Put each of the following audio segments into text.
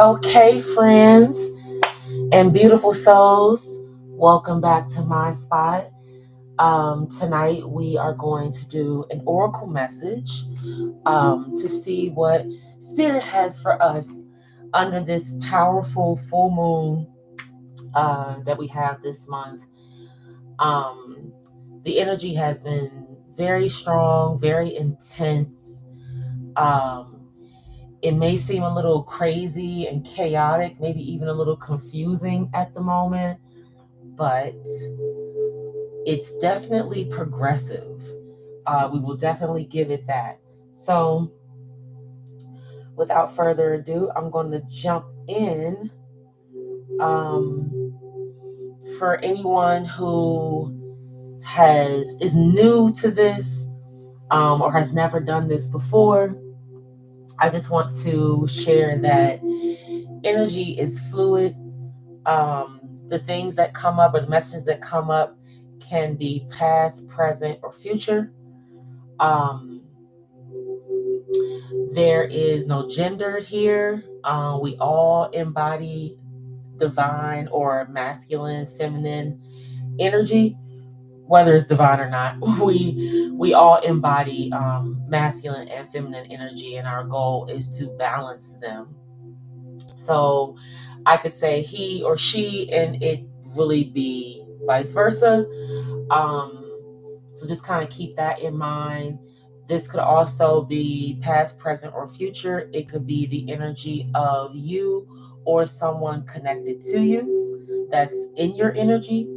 Okay, friends and beautiful souls, welcome back to MiSpot. Tonight we are going to do an oracle message to see what Spirit has for us under this powerful full moon that we have this month. Um, the energy has been very strong, very intense. Um, It may seem a little crazy and chaotic, maybe even a little confusing at the moment, but it's definitely progressive. We will definitely give it that. So, without further ado, I'm going to jump in. For anyone who is new to this or has never done this before, I just want to share that energy is fluid. The things that come up or the messages that come up can be past, present, or future. There is no gender here. We all embody divine or masculine, feminine energy, whether it's divine or not. We all embody masculine and feminine energy, and our goal is to balance them. So I could say he or she, and it really be vice versa. So just kind of keep that in mind. This could also be past, present, or future. It could be the energy of you or someone connected to you that's in your energy.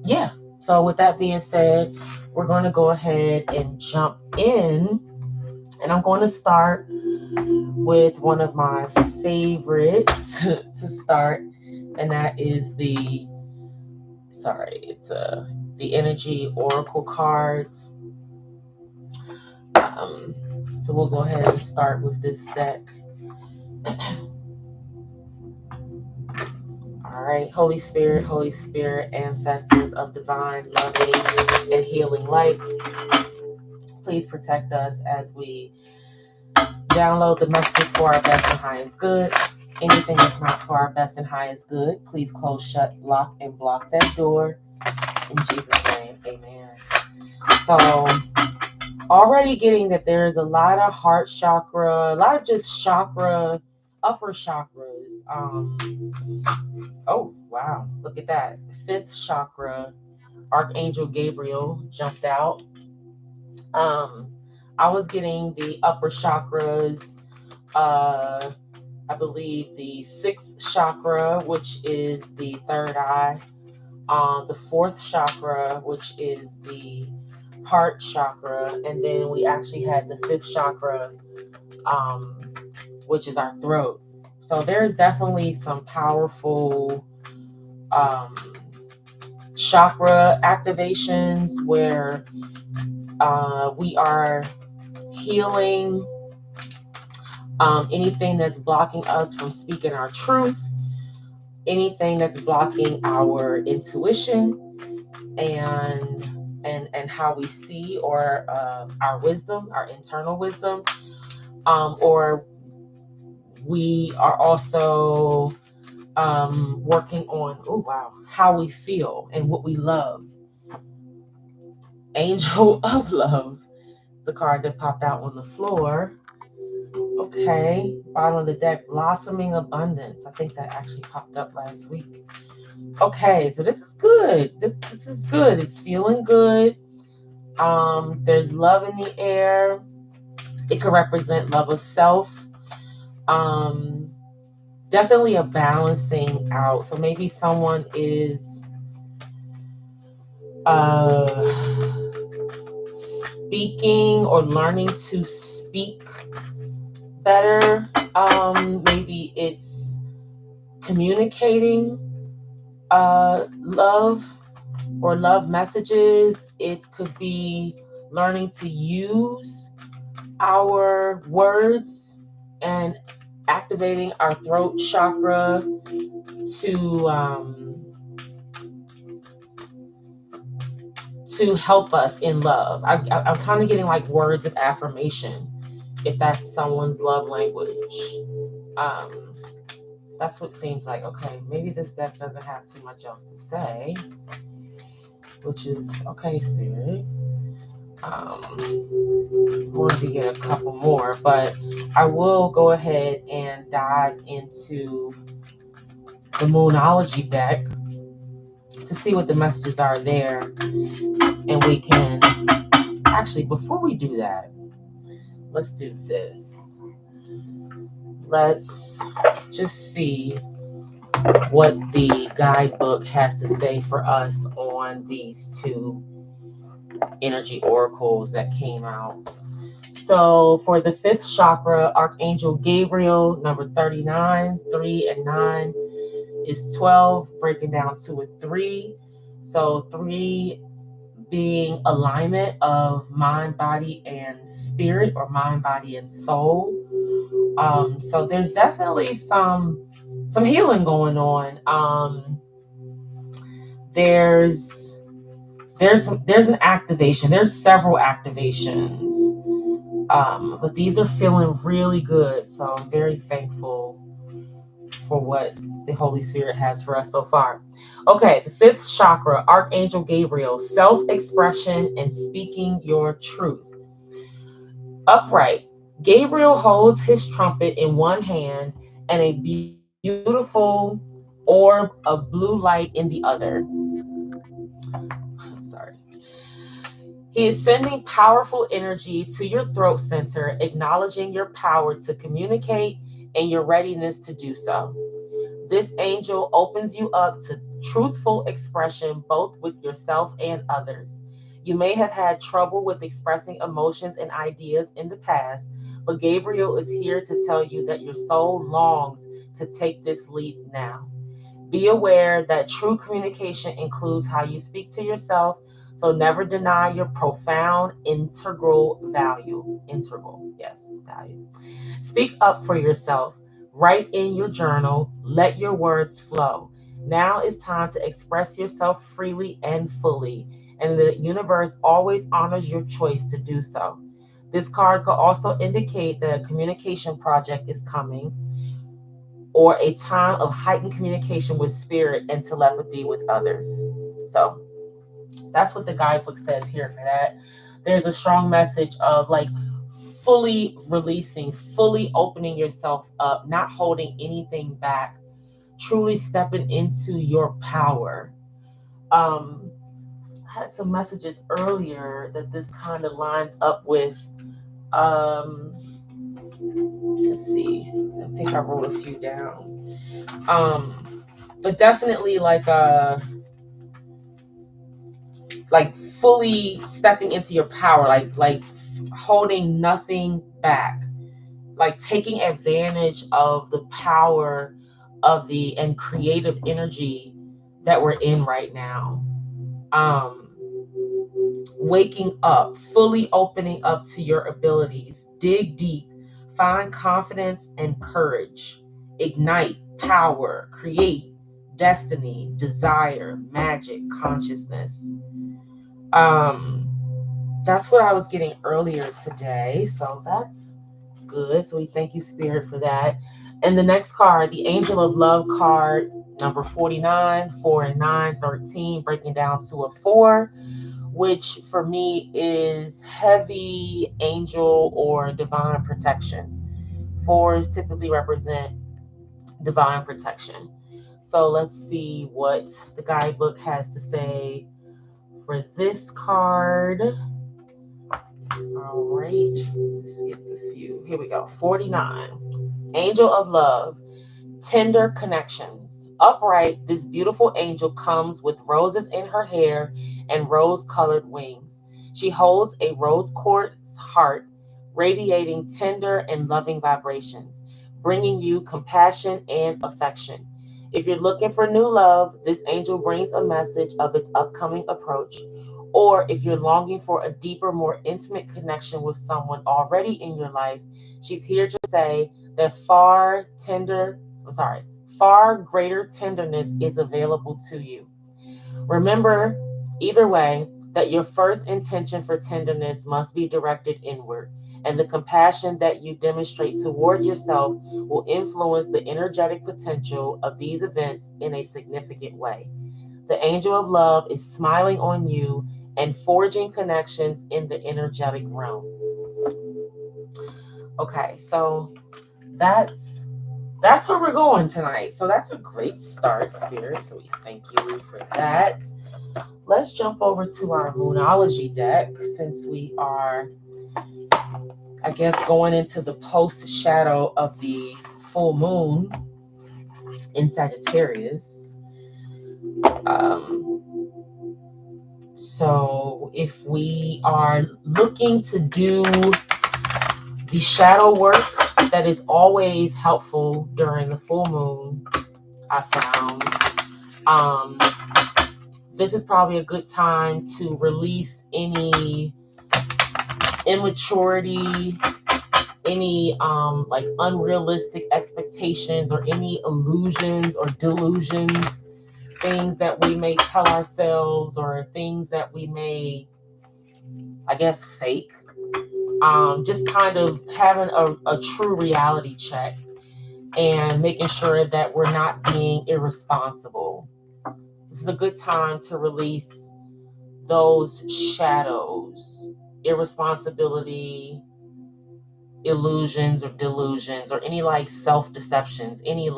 Yeah. So with that being said, we're going to go ahead and jump in. And I'm going to start with one of my favorites to start, and that is the energy oracle cards. So we'll go ahead and start with this deck. All right, Holy Spirit, ancestors of divine, loving, and healing light, please protect us as we download the messages for our best and highest good. Anything that's not for our best and highest good, please close, shut, lock, and block that door. In Jesus' name, amen. So, already getting that there's a lot of heart chakra, a lot of just chakra, upper chakras. Oh, wow, look at that. Fifth chakra, Archangel Gabriel jumped out. I was getting the upper chakras, I believe the sixth chakra, which is the third eye, the fourth chakra, which is the heart chakra, and then we actually had the fifth chakra, which is our throat. So there's definitely some powerful chakra activations where we are healing anything that's blocking us from speaking our truth, anything that's blocking our intuition and how we see, or our wisdom, our internal wisdom, or we are also working on how we feel and what we love. Angel of Love, the card that popped out on the floor. Okay, bottom of the deck, Blossoming Abundance. I think that actually popped up last week. Okay, so this is good. This is good. It's feeling good. There's love in the air. It could represent love of self. Definitely a balancing out. So maybe someone is speaking or learning to speak better. Maybe it's communicating love or love messages. It could be learning to use our words and activating our throat chakra to help us in love. I'm kind of getting like words of affirmation if that's someone's love language. That's what seems like. Okay, maybe this deck doesn't have too much else to say, which is okay, Spirit. I'm going to get a couple more, but I will go ahead and dive into the Moonology deck to see what the messages are there. And we can, actually, before we do that, let's do this. Let's just see what the guidebook has to say for us on these two energy oracles that came out. So for the fifth chakra, Archangel Gabriel, number 39, 3 and 9 is 12, breaking down to a 3. So 3 being alignment of mind, body, and spirit, or mind, body, and soul. So there's definitely some healing going on. There's an activation. There's several activations, but these are feeling really good. So I'm very thankful for what the Holy Spirit has for us so far. Okay, the fifth chakra, Archangel Gabriel, self-expression and speaking your truth. Upright, Gabriel holds his trumpet in one hand and a beautiful orb of blue light in the other. Sorry. He is sending powerful energy to your throat center, acknowledging your power to communicate and your readiness to do so. This angel opens you up to truthful expression both with yourself and others. You may have had trouble with expressing emotions and ideas in the past, but Gabriel is here to tell you that your soul longs to take this leap now. Be aware that true communication includes how you speak to yourself, so never deny your profound integral value. Value. Speak up for yourself. Write in your journal. Let your words flow. Now is time to express yourself freely and fully, and the universe always honors your choice to do so. This card could also indicate that a communication project is coming, or a time of heightened communication with spirit and telepathy with others. So that's what the guidebook says here for that. There's a strong message of like fully releasing, fully opening yourself up, not holding anything back, truly stepping into your power. I had some messages earlier that this kind of lines up with. Let's see. I think I wrote a few down. But definitely like fully stepping into your power, like holding nothing back, like taking advantage of the power of the and creative energy that we're in right now. Waking up, fully opening up to your abilities, dig deep, find confidence and courage, ignite power, create destiny, desire, magic, consciousness. That's what I was getting earlier today, so that's good. So we thank you, Spirit, for that. And the next card, the Angel of Love card, number 49, 4 and 9, 13, breaking down to a 4, which for me is heavy angel or divine protection. 4s typically represent divine protection. So let's see what the guidebook has to say for this card. All right, let's skip a few. Here we go. 49. Angel of Love, tender connections. Upright, this beautiful angel comes with roses in her hair and rose-colored wings. She holds a rose quartz heart, radiating tender and loving vibrations, bringing you compassion and affection. If you're looking for new love, this angel brings a message of its upcoming approach. Or if you're longing for a deeper, more intimate connection with someone already in your life, she's here to say that far greater tenderness is available to you. Remember, either way, that your first intention for tenderness must be directed inward, and the compassion that you demonstrate toward yourself will influence the energetic potential of these events in a significant way. The angel of love is smiling on you and forging connections in the energetic realm. Okay, so that's where we're going tonight. So that's a great start, Spirit. So we thank you for that. Let's jump over to our Moonology deck, since we are, I guess, going into the post shadow of the full moon in Sagittarius. So if we are looking to do the shadow work that is always helpful during the full moon, I found this is probably a good time to release any immaturity, any like unrealistic expectations, or any illusions or delusions, things that we may tell ourselves, or things that we may, I guess, fake. Just kind of having a true reality check and making sure that we're not being irresponsible. This is a good time to release those shadows, irresponsibility, illusions or delusions, or any like self-deceptions, any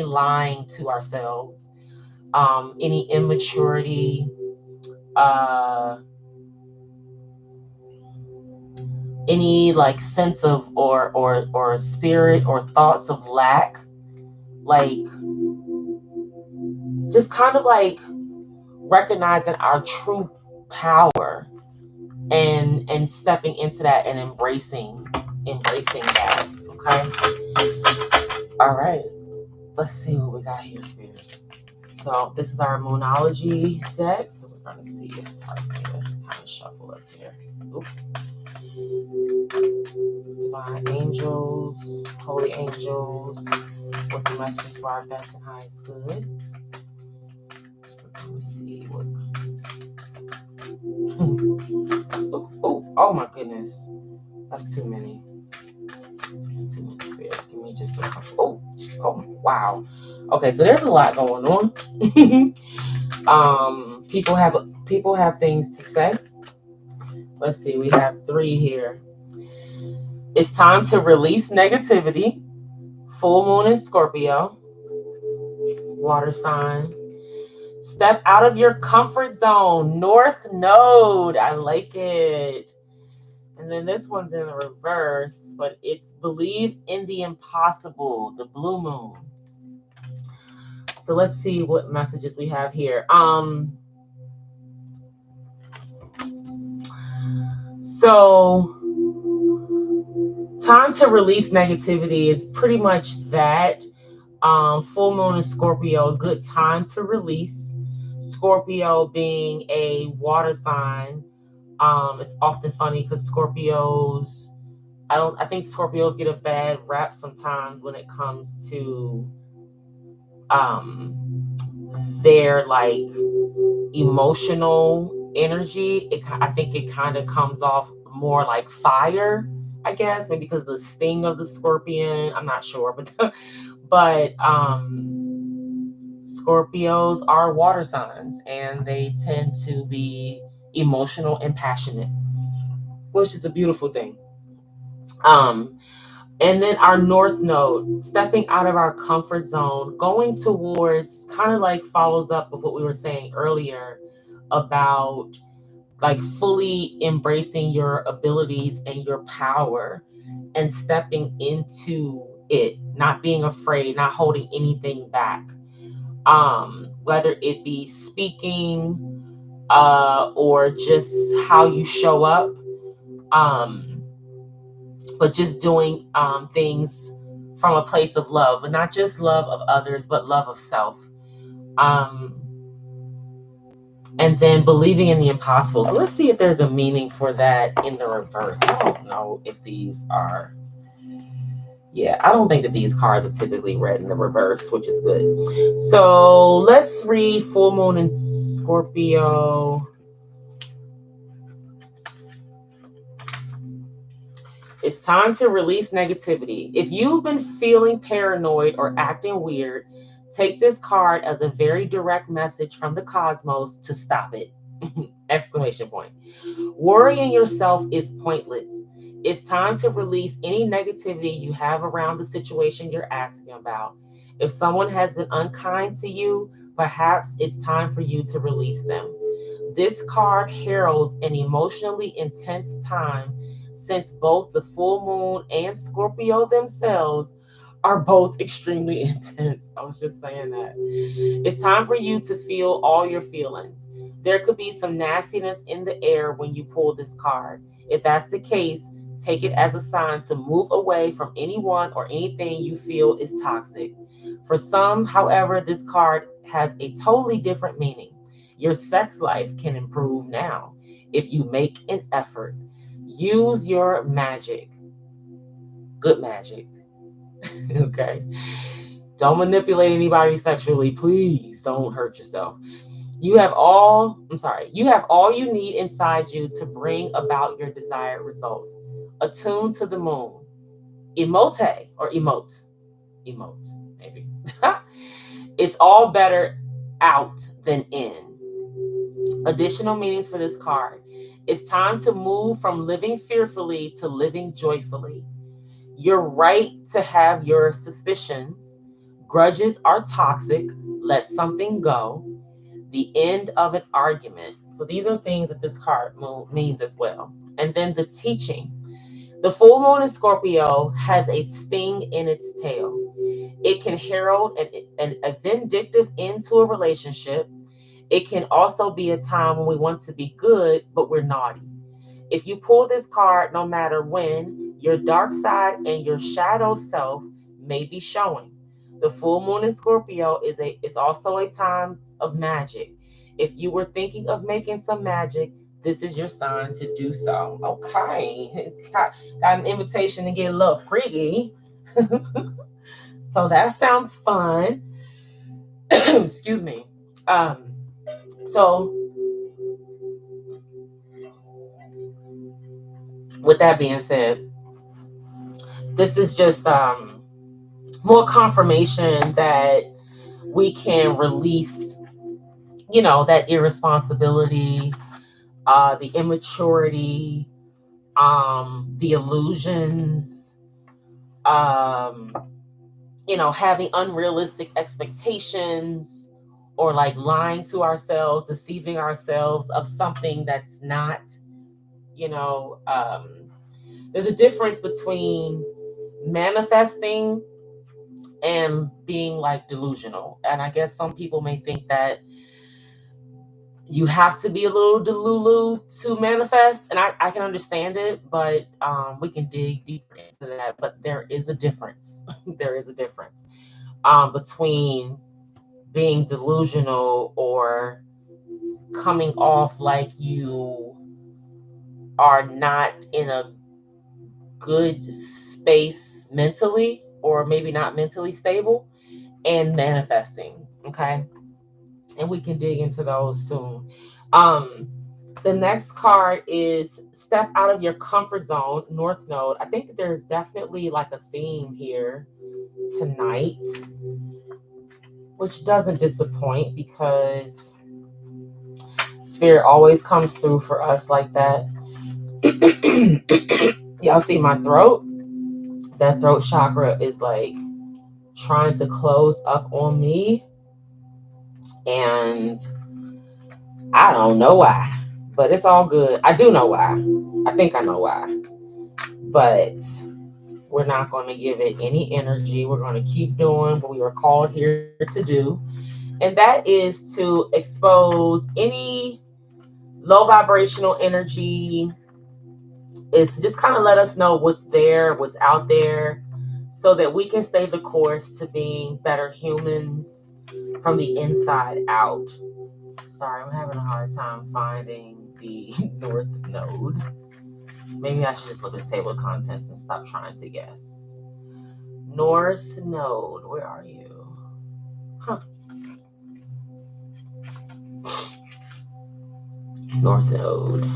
lying to ourselves, any immaturity, any like sense of or spirit or thoughts of lack, like just kind of like recognizing our true power and stepping into that and embracing that. Okay. All right. Let's see what we got here, Spirit. So this is our Moonology deck. So we're going to see this part here. Kind of shuffle up here. Oops. Divine angels, holy angels, what's the messages for our best and highest good? Let me see what. Oh my goodness, that's too many. That's too many, Spirit. Give me just a couple. Oh wow. Okay, so there's a lot going on. People have things to say. Let's see, we have 3 here. It's time to release negativity. Full moon in Scorpio, water sign. Step out of your comfort zone. North node. I like it. And then this one's in the reverse, but it's believe in the impossible, the blue moon. So let's see what messages we have here. So time to release negativity is pretty much that. Full moon in Scorpio, a good time to release. Scorpio being a water sign, it's often funny because Scorpios, I think Scorpios get a bad rap sometimes when it comes to their like emotional energy. I think it kind of comes off more like fire, I guess, maybe because of the sting of the scorpion. I'm not sure, but Scorpios are water signs, and they tend to be emotional and passionate, which is a beautiful thing. And then our north node, stepping out of our comfort zone, going towards, kind of like follows up with what we were saying earlier about like fully embracing your abilities and your power and stepping into it, not being afraid, not holding anything back. Whether it be speaking or just how you show up, but just doing things from a place of love, but not just love of others, but love of self. And then believing in the impossible. So let's see if there's a meaning for that in the reverse. I don't know if these are... Yeah, I don't think that these cards are typically read in the reverse, which is good. So let's read full moon in Scorpio. It's time to release negativity. If you've been feeling paranoid or acting weird, take this card as a very direct message from the cosmos to stop it. Exclamation point. Worrying yourself is pointless. It's time to release any negativity you have around the situation you're asking about. If someone has been unkind to you, perhaps it's time for you to release them. This card heralds an emotionally intense time since both the full moon and Scorpio themselves are both extremely intense. I was just saying that. It's time for you to feel all your feelings. There could be some nastiness in the air when you pull this card. If that's the case, take it as a sign to move away from anyone or anything you feel is toxic. For some, however, this card has a totally different meaning. Your sex life can improve now if you make an effort. Use your magic. Good magic. Okay. Don't manipulate anybody sexually. Please don't hurt yourself. You have all you need inside you to bring about your desired result. Attune to the moon. Emote or emote. Emote, maybe. It's all better out than in. Additional meanings for this card. It's time to move from living fearfully to living joyfully. You're right to have your suspicions. Grudges are toxic. Let something go. The end of an argument. So these are things that this card means as well. And then the teaching. The full moon in Scorpio has a sting in its tail. It can herald a vindictive end to a relationship. It can also be a time when we want to be good, but we're naughty. If you pull this card, no matter when, your dark side and your shadow self may be showing. The full moon in Scorpio is also a time of magic. If you were thinking of making some magic, this is your sign to do so. Okay. Got an invitation to get a little freaky. So that sounds fun. Excuse me. So with that being said, this is just more confirmation that we can release, that irresponsibility, the immaturity, the illusions, um, having unrealistic expectations, or like lying to ourselves, deceiving ourselves of something that's not, there's a difference between manifesting and being like delusional. And I guess some people may think that you have to be a little delulu to manifest, and I can understand it, but we can dig deeper into that. But there is a difference. There is a difference between being delusional or coming off like you are not in a good space mentally, or maybe not mentally stable, and manifesting. Okay. And we can dig into those soon. The next card is step out of your comfort zone, North Node. I think that there's definitely like a theme here tonight, which doesn't disappoint because Spirit always comes through for us like that. Y'all see my throat? That throat chakra is like trying to close up on me, and I don't know why, but it's all good. I do know why. I think I know why, but we're not going to give it any energy. We're going to keep doing what we were called here to do, and that is to expose any low vibrational energy. Is just kind of let us know what's there, what's out there, so that we can stay the course to being better humans from the inside out. Sorry, I'm having a hard time finding the North Node. Maybe I should just look at the table of contents and stop trying to guess. North Node, where are you? Huh. North Node.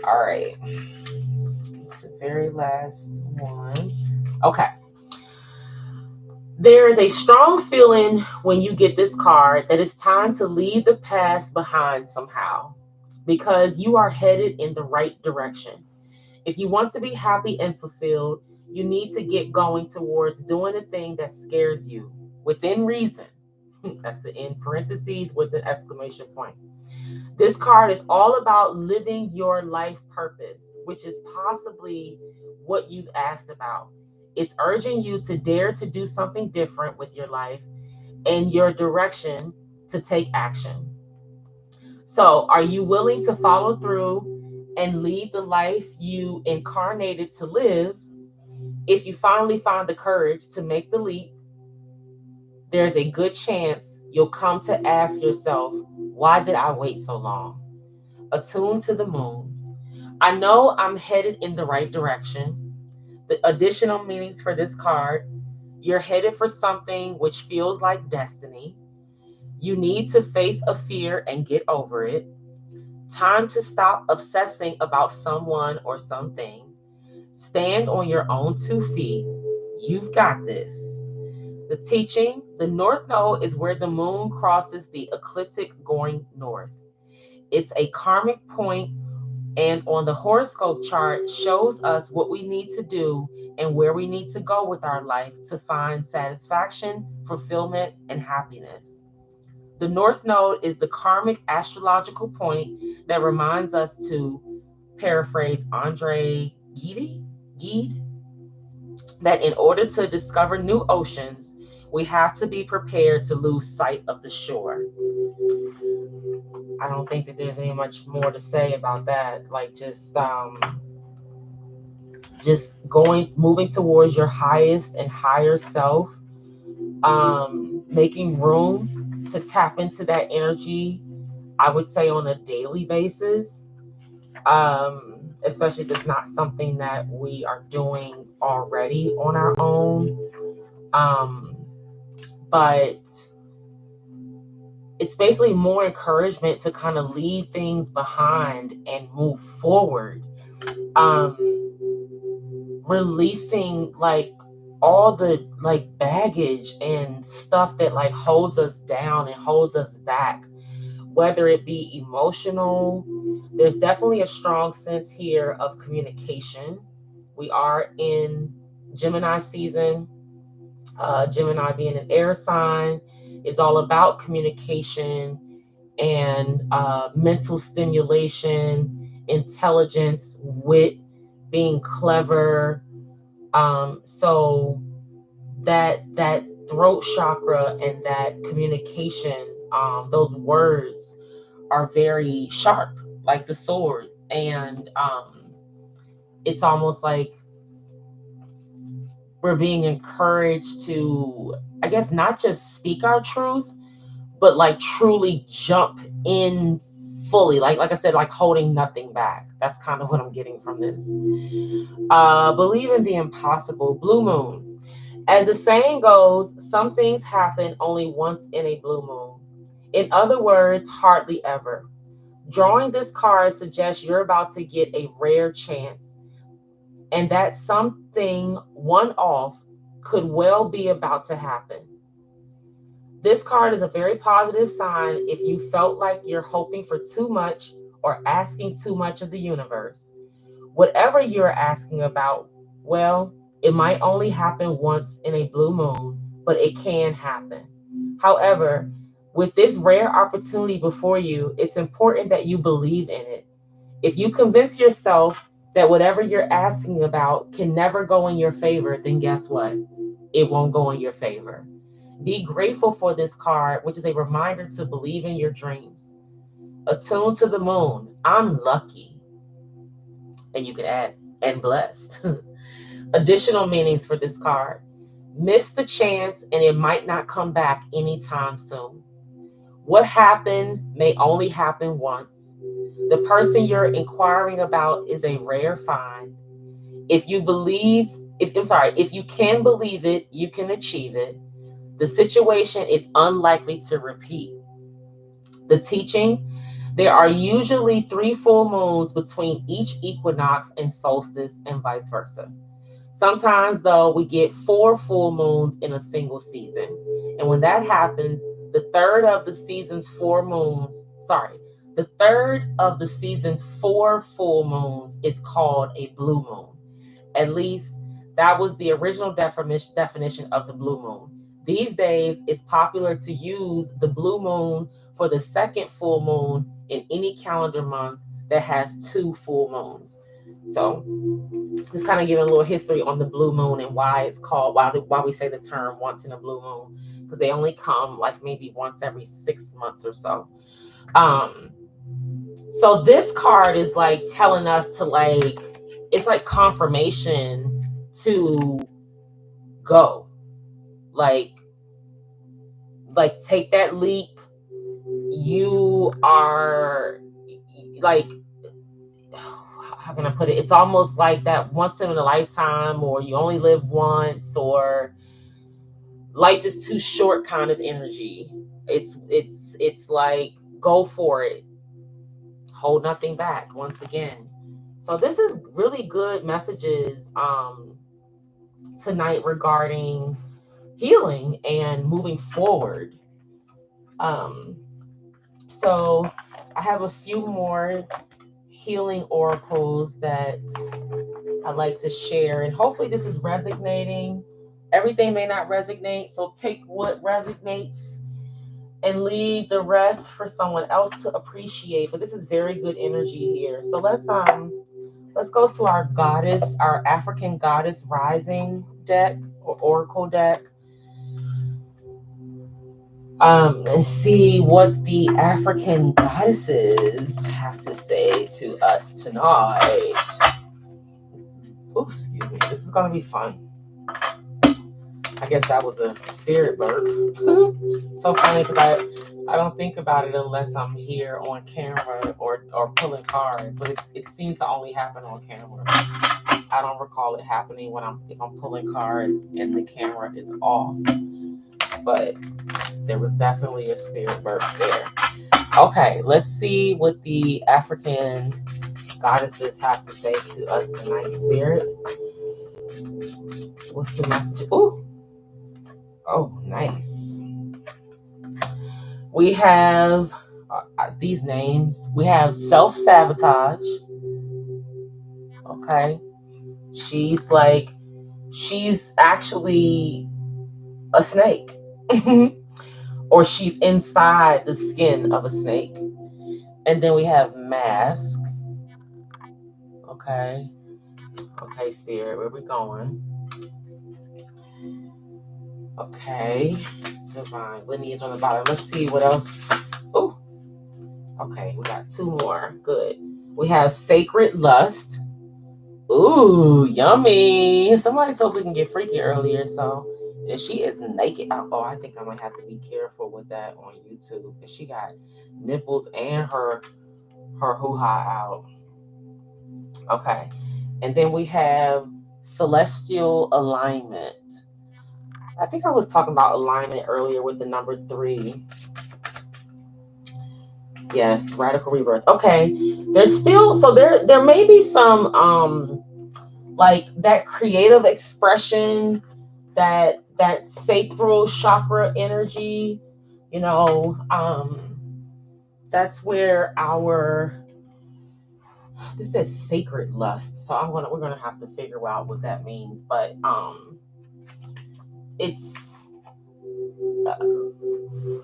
All right. It's the very last one. Okay. There is a strong feeling when you get this card that it's time to leave the past behind somehow, because you are headed in the right direction. If you want to be happy and fulfilled, you need to get going towards doing the thing that scares you within reason. That's in parentheses with an exclamation point. This card is all about living your life purpose, which is possibly what you've asked about. It's urging you to dare to do something different with your life and your direction, to take action. So, are you willing to follow through and lead the life you incarnated to live? If you finally find the courage to make the leap, there's a good chance you'll come to ask yourself, why did I wait so long? Attuned to the moon. I know I'm headed in the right direction. The additional meanings for this card: you're headed for something which feels like destiny. You need to face a fear and get over it. Time to stop obsessing about someone or something. Stand on your own 2 feet. You've got this. The teaching: the North Node is where the moon crosses the ecliptic going north. It's a karmic point, and on the horoscope chart shows us what we need to do and where we need to go with our life to find satisfaction, fulfillment, and happiness. The North Node is the karmic astrological point that reminds us, to paraphrase Andre Gide, that in order to discover new oceans, we have to be prepared to lose sight of the shore. I don't think that there's any much more to say about that. Like, just moving towards your highest and higher self, making room to tap into that energy, I would say on a daily basis, especially if it's not something that we are doing already on our own. But it's basically more encouragement to kind of leave things behind and move forward. Releasing like all the like baggage and stuff that like holds us down and holds us back, whether it be emotional. There's definitely a strong sense here of communication. We are in Gemini season. Gemini being an air sign, it's all about communication and mental stimulation, intelligence, wit, being clever. So that throat chakra and that communication, those words are very sharp, like the sword. And it's almost like we're being encouraged to, I guess, not just speak our truth, but like truly jump in fully. Like I said, like holding nothing back. That's kind of what I'm getting from this. Believe in the impossible. Blue moon. As the saying goes, some things happen only once in a blue moon. In other words, hardly ever. Drawing this card suggests you're about to get a rare chance, and that something one off could well be about to happen. This card is a very positive sign if you felt like you're hoping for too much or asking too much of the universe. Whatever you're asking about, well, it might only happen once in a blue moon, but it can happen. However, with this rare opportunity before you, it's important that you believe in it. If you convince yourself that whatever you're asking about can never go in your favor, then guess what? It won't go in your favor. Be grateful for this card, which is a reminder to believe in your dreams. Attuned to the moon. I'm lucky. And you can add, and blessed. Additional meanings for this card. Miss the chance and it might not come back anytime soon. What happened may only happen once. The person you're inquiring about is a rare find. If you can believe it, you can achieve it. The situation is unlikely to repeat. The teaching: There are usually 3 full moons between each equinox and solstice, and vice versa. Sometimes, though, we get 4 full moons in a single season. And when that happens, the third of the season's 4 full moons is called a blue moon. At least that was the original definition of the blue moon. These days, it's popular to use the blue moon for the second full moon in any calendar month that has 2 full moons. So just kind of giving a little history on the blue moon and why it's called, why we say the term once in a blue moon, because they only come like maybe once every 6 months or so. So this card is like telling us to like, it's like confirmation to go, like take that leap. You are like, how can I put it? It's almost like that once in a lifetime, or you only live once, or life is too short kind of energy. It's like, go for it. Hold nothing back once again. So this is really good messages tonight regarding healing and moving forward. So I have a few more healing oracles that I'd like to share, and hopefully this is resonating. Everything may not resonate, so take what resonates and leave the rest for someone else to appreciate. But this is very good energy here. So let's go to our goddess, our African goddess rising deck or oracle deck, and see what the African goddesses have to say to us tonight. Oops, excuse me. This is gonna be fun. I guess that was a spirit burp. So funny, because I don't think about it unless I'm here on camera or pulling cards, but it seems to only happen on camera. I don't recall it happening if I'm pulling cards and the camera is off. But there was definitely a spirit burp there. Okay, let's see what the African goddesses have to say to us tonight, spirit. What's the message? Ooh. Oh, nice. We have these names. We have self-sabotage. Okay. She's actually a snake. Or she's inside the skin of a snake. And then we have mask. Okay. Okay, spirit, where we going? Okay. Divine lineage on the bottom. Let's see what else. Oh. Okay, we got 2 more. Good. We have sacred lust. Ooh, yummy. Somebody told us we can get freaky earlier, so and she is naked. Oh, I think I might have to be careful with that on YouTube, because she got nipples and her hoo-ha out. Okay. And then we have celestial alignment. I think I was talking about alignment earlier with the number 3. Yes, radical rebirth. Okay. There's still, so there may be some like that creative expression, that sacral chakra energy, you know, that's where this says sacred lust. So we're gonna have to figure out what that means. But it's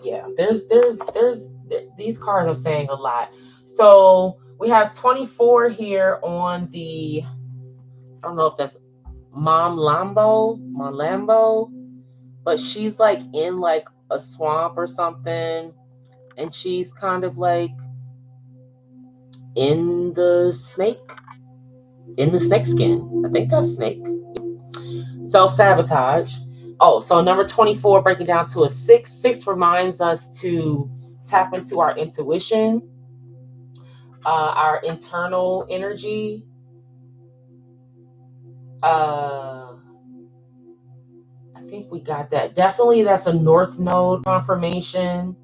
yeah, there's these cards are saying a lot. So we have 24 here on the, I don't know if that's Mamlambo, but she's like in like a swamp or something, and she's kind of like in the snake skin. I think that's snake. Self-sabotage. Oh, so number 24, breaking down to a 6. 6 reminds us to tap into our intuition, our internal energy. I think we got that. Definitely, that's a North Node confirmation.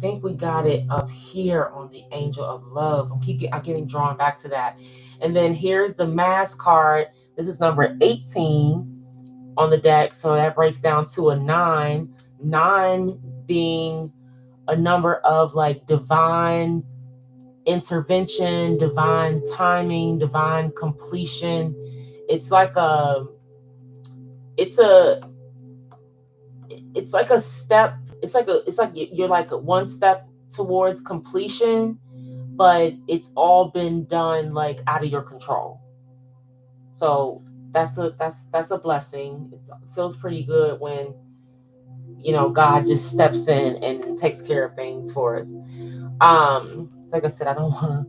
think we got it up here on the Angel of Love. I'm getting drawn back to that. And then here's the Mass card. This is number 18 on the deck. So that breaks down to a 9. 9 being a number of like divine intervention, divine timing, divine completion. It's like it's like a step. It's like you're like one step towards completion, but it's all been done like out of your control. So that's a blessing. It feels pretty good when God just steps in and takes care of things for us. Like I said, I don't want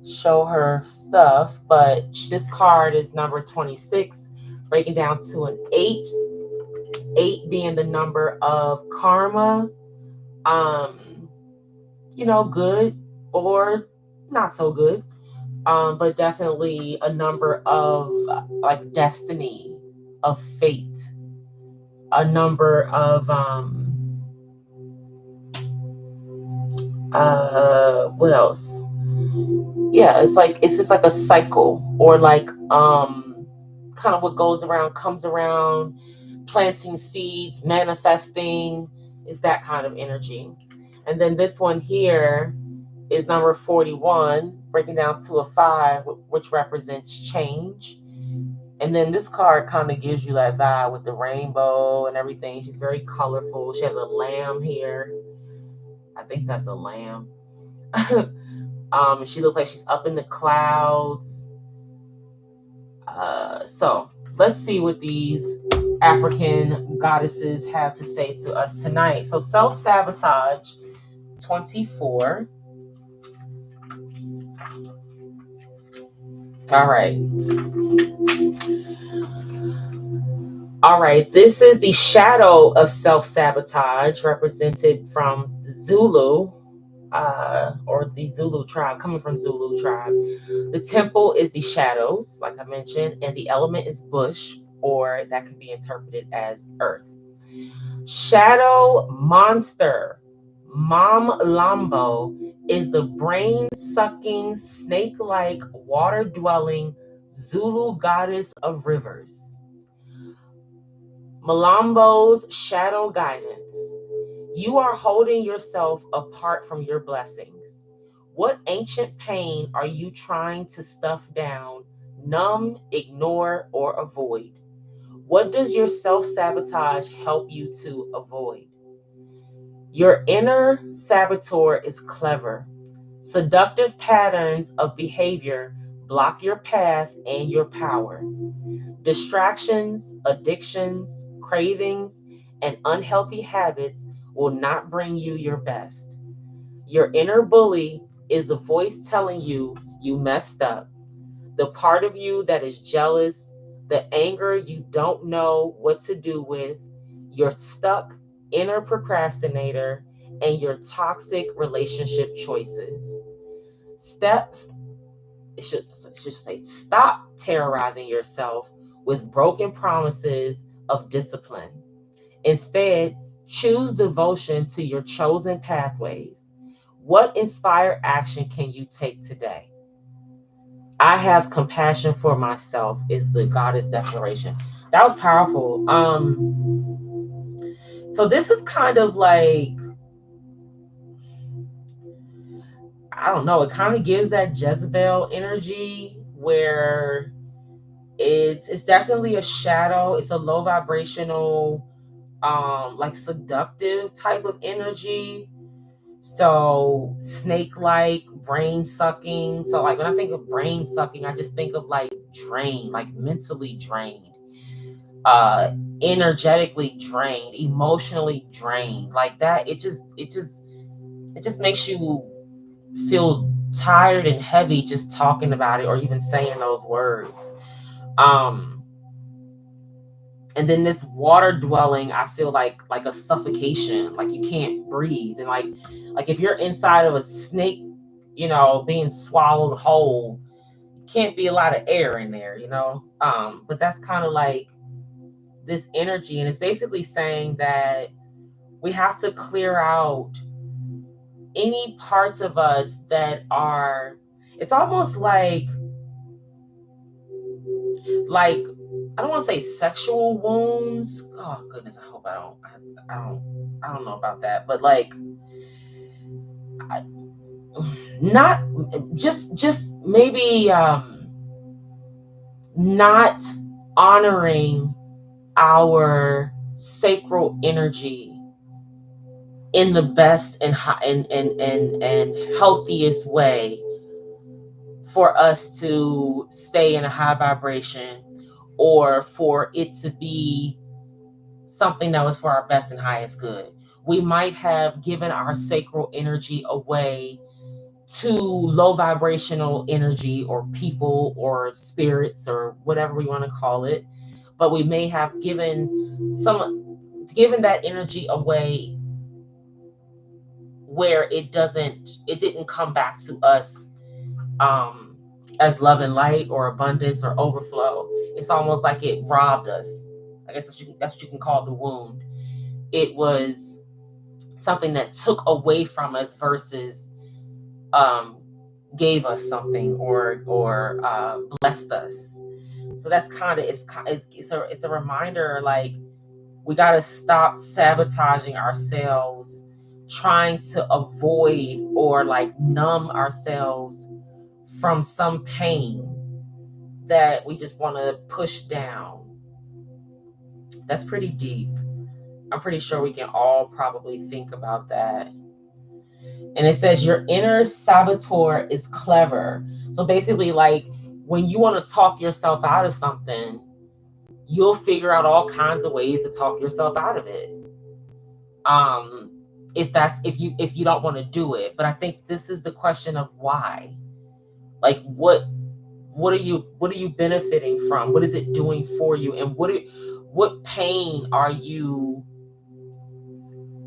to show her stuff, but this card is number 26, breaking down to an 8. 8 being the number of karma, good or not so good, but definitely a number of like destiny, of fate, a number of what else? Yeah, it's just like a cycle, or like kind of what goes around comes around, planting seeds, manifesting, is that kind of energy. And then this one here is number 41, breaking down to a 5, which represents change. And then this card kind of gives you that vibe with the rainbow and everything. She's very colorful. She has a lamb here. I think that's a lamb. She looks like she's up in the clouds. So let's see what these African goddesses have to say to us tonight. So self-sabotage, 24. All right. This is the shadow of self-sabotage, represented from Zulu, or the Zulu tribe, coming from Zulu tribe. The temple is the shadows, like I mentioned, and the element is bush, or that can be interpreted as earth. Shadow monster, Mam Lambo, is the brain-sucking, snake-like, water-dwelling Zulu goddess of rivers. Malambo's shadow guidance. You are holding yourself apart from your blessings. What ancient pain are you trying to stuff down, numb, ignore, or avoid? What does your self-sabotage help you to avoid? Your inner saboteur is clever. Seductive patterns of behavior block your path and your power. Distractions, addictions, cravings, and unhealthy habits will not bring you your best. Your inner bully is the voice telling you you messed up. The part of you that is jealous, the anger you don't know what to do with, your stuck inner procrastinator, and your toxic relationship choices. Steps, it should say, stop terrorizing yourself with broken promises of discipline. Instead, choose devotion to your chosen pathways. What inspired action can you take today? I have compassion for myself is the goddess declaration. That was powerful. So this is kind of like, I don't know, it kind of gives that Jezebel energy where it's definitely a shadow. It's a low vibrational, like seductive type of energy. So snake-like, brain sucking. So like when I think of brain sucking, I just think of like drained, like mentally drained, energetically drained, emotionally drained. Like that, it just makes you feel tired and heavy just talking about it or even saying those words. And then this water dwelling, I feel like a suffocation, like you can't breathe. And like if you're inside of a snake, being swallowed whole, can't be a lot of air in there, but that's kind of like this energy. And it's basically saying that we have to clear out any parts of us that are, it's almost like I don't want to say sexual wounds. Oh goodness, I hope I don't know about that, but like not just maybe not honoring our sacral energy in the best and healthiest way for us to stay in a high vibration, or for it to be something that was for our best and highest good. We might have given our sacral energy away to low vibrational energy or people or spirits or whatever we want to call it, but we may have given that energy away where it didn't come back to us as love and light or abundance or overflow. It's almost like it robbed us. I guess that's what you can call the wound. It was something that took away from us versus gave us something or blessed us. So that's kind of it's a reminder, like we got to stop sabotaging ourselves, trying to avoid or like numb ourselves from some pain that we just want to push down. That's pretty deep. I'm pretty sure we can all probably think about that. And it says your inner saboteur is clever. So basically, like when you want to talk yourself out of something, you'll figure out all kinds of ways to talk yourself out of it. If you don't want to do it. But I think this is the question of why. Like what are you benefiting from? What is it doing for you? And what pain are you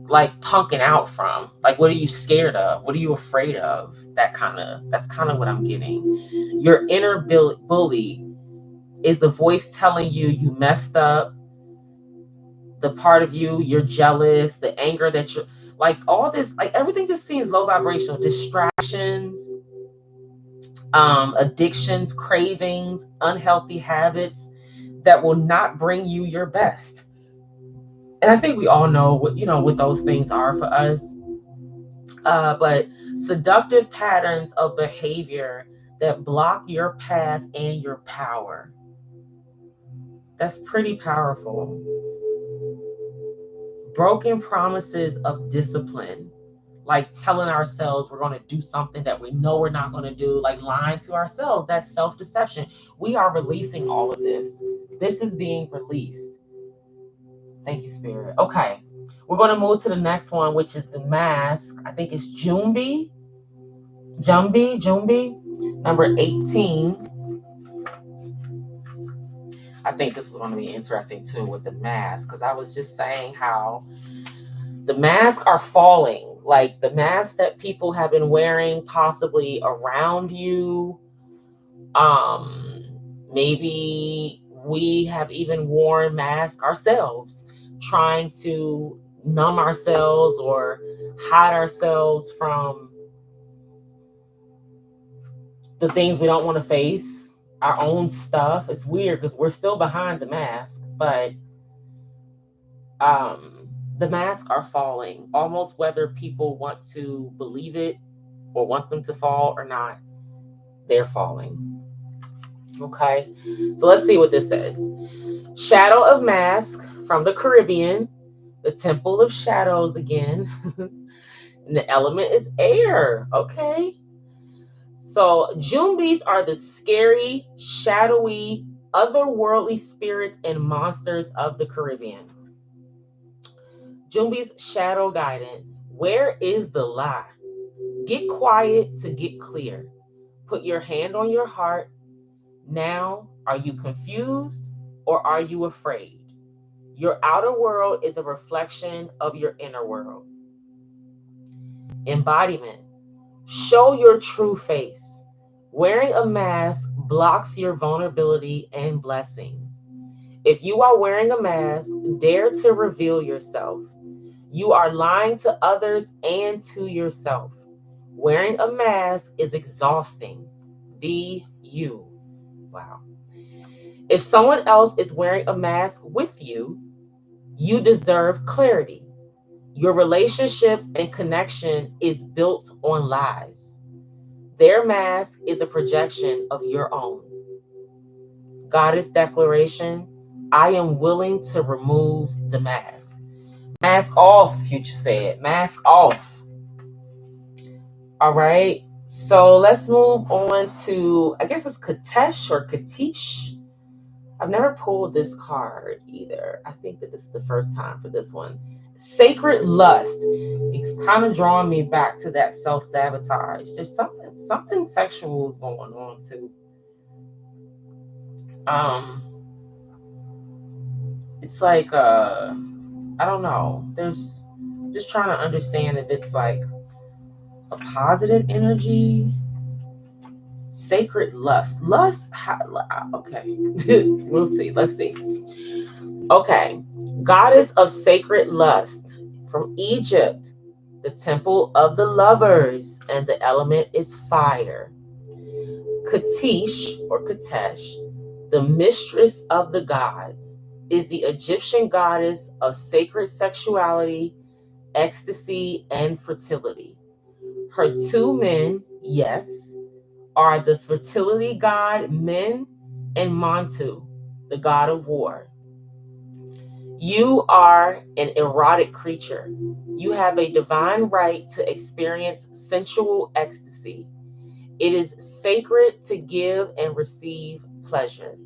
like punking out from? Like what are you scared of? What are you afraid of? That's kind of what I'm getting. Your inner bully is the voice telling you you messed up, the part of you're jealous, the anger that you're like, all this, like everything just seems low vibrational. Distractions, addictions, cravings, unhealthy habits that will not bring you your best. And I think we all know what those things are for us. But seductive patterns of behavior that block your path and your power. That's pretty powerful. Broken promises of discipline, like telling ourselves we're going to do something that we know we're not going to do, like lying to ourselves. That's self-deception. We are releasing all of this. This is being released. Thank you, Spirit. Okay, we're going to move to the next one, which is the mask. I think it's Jumbi, number 18. I think this is going to be interesting too with the mask, because I was just saying how the masks are falling. Like the masks that people have been wearing possibly around you. Maybe we have even worn masks ourselves, trying to numb ourselves or hide ourselves from the things we don't want to face, our own stuff. It's weird because we're still behind the mask, but the masks are falling, almost whether people want to believe it or want them to fall or not. They're falling. Okay, so let's see what this says. Shadow of Mask from the Caribbean, the Temple of Shadows again. And the element is air. Okay, so Jumbis are the scary, shadowy, otherworldly spirits and monsters of the Caribbean. Jumbi's shadow guidance. Where is the lie? Get quiet to get clear. Put your hand on your heart. Now, are you confused or are you afraid? Your outer world is a reflection of your inner world. Embodiment. Show your true face. Wearing a mask blocks your vulnerability and blessings. If you are wearing a mask, dare to reveal yourself. You are lying to others and to yourself. Wearing a mask is exhausting. Be you. Wow. If someone else is wearing a mask with you, you deserve clarity. Your relationship and connection is built on lies. Their mask is a projection of your own. Goddess declaration, I am willing to remove the mask. Mask off, Future said. Mask off. All right. So let's move on to, I guess it's Katesh or Katish. I've never pulled this card either. I think that this is the first time for this one. Sacred lust. It's kind of drawing me back to that self-sabotage. There's something sexual is going on too. It's like I don't know. There's just trying to understand if it's like a positive energy. Sacred lust. Okay. We'll see. Let's see. Okay. Goddess of sacred lust from Egypt, the temple of the lovers, and the element is fire. Katish or Katesh, the mistress of the gods, is the Egyptian goddess of sacred sexuality, ecstasy, and fertility. Her two men, yes, are the fertility god Min and Mantu, the god of war. You are an erotic creature. You have a divine right to experience sensual ecstasy. It is sacred to give and receive pleasure.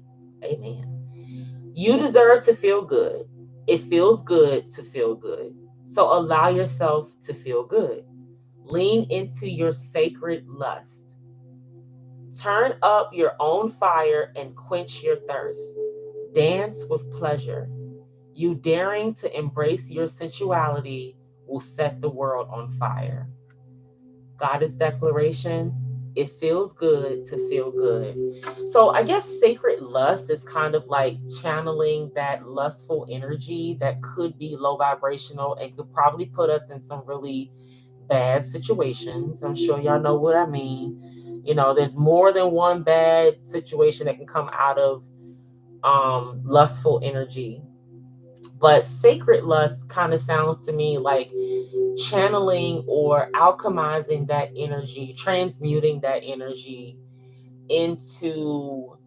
Amen. You deserve to feel good. It feels good to feel good. So allow yourself to feel good. Lean into your sacred lust. Turn up your own fire and quench your thirst. Dance with pleasure. You daring to embrace your sensuality will set the world on fire. Goddess declaration, it feels good to feel good. So I guess sacred lust is kind of like channeling that lustful energy that could be low vibrational and could probably put us in some really bad situations. I'm sure y'all know what I mean. You know, there's more than one bad situation that can come out of lustful energy. But sacred lust kind of sounds to me like channeling or alchemizing that energy, transmuting that energy into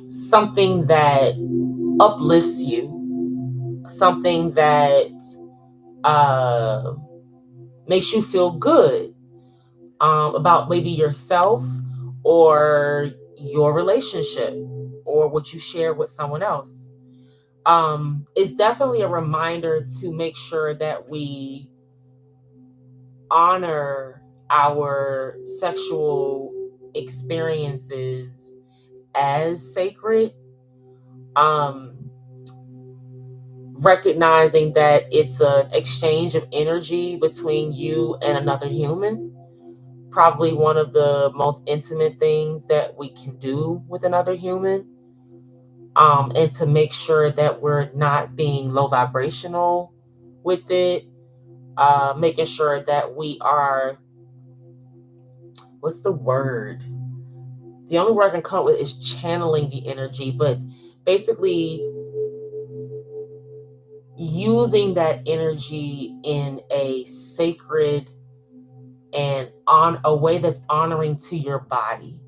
something that uplifts you, something that makes you feel good about maybe yourself or your relationship or what you share with someone else. It's definitely a reminder to make sure that we honor our sexual experiences as sacred, recognizing that it's an exchange of energy between you and another human. Probably one of the most intimate things that we can do with another human. And to make sure that we're not being low vibrational with it, making sure that we are, what's the word? The only word I can come up with is channeling the energy, but basically using that energy in a sacred and on a way that's honoring to your body,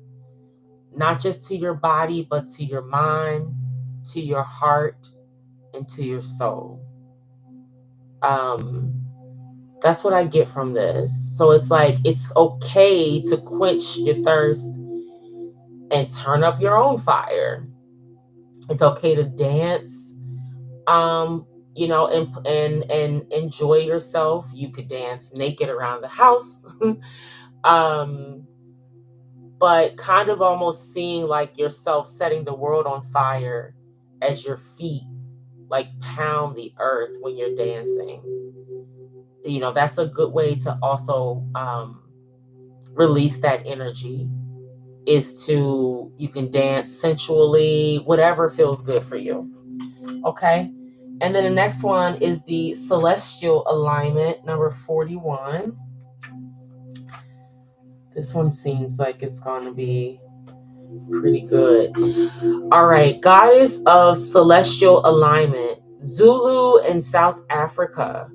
not just to your body, but to your mind, to your heart, and to your soul. That's what I get from this. So it's like, it's okay to quench your thirst and turn up your own fire. It's okay to dance, you know, and enjoy yourself. You could dance naked around the house. But kind of almost seeing like yourself setting the world on fire as your feet like pound the earth when you're dancing. You know, that's a good way to also release that energy, is to, you can dance sensually, whatever feels good for you. Okay. And then the next one is the celestial alignment, number 41. This one seems like it's going to be pretty good. All right, goddess of celestial alignment, Zulu in South Africa.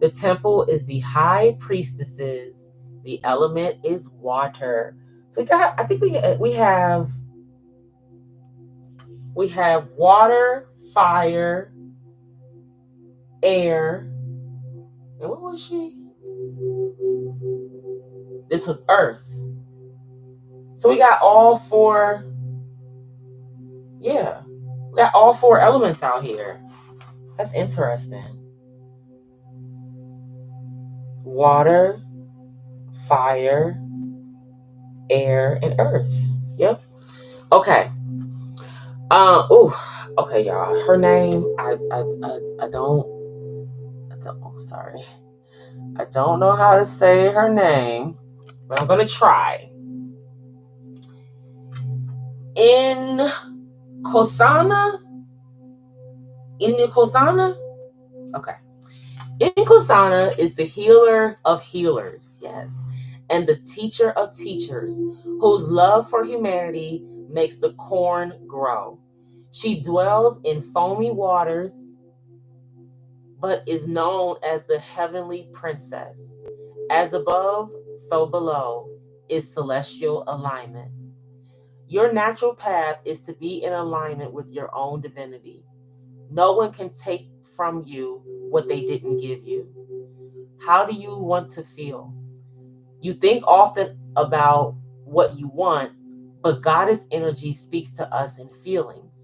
The temple is the high priestesses. The element is water. So I think we have water, fire, air, and what was she? This was earth. So we got all four. Yeah, we got all four elements out here. That's interesting. Water, fire, air, and earth. Yep. Okay. Okay, y'all. Her name, I don't. Oh, sorry. I don't know how to say her name, but I'm gonna try. Nkosana. Okay. Nkosana is the healer of healers, yes, and the teacher of teachers, whose love for humanity makes the corn grow. She dwells in foamy waters, but is known as the heavenly princess. As above, so below is celestial alignment. Your natural path is to be in alignment with your own divinity. No one can take from you what they didn't give you. How do you want to feel? You think often about what you want, but goddess energy speaks to us in feelings.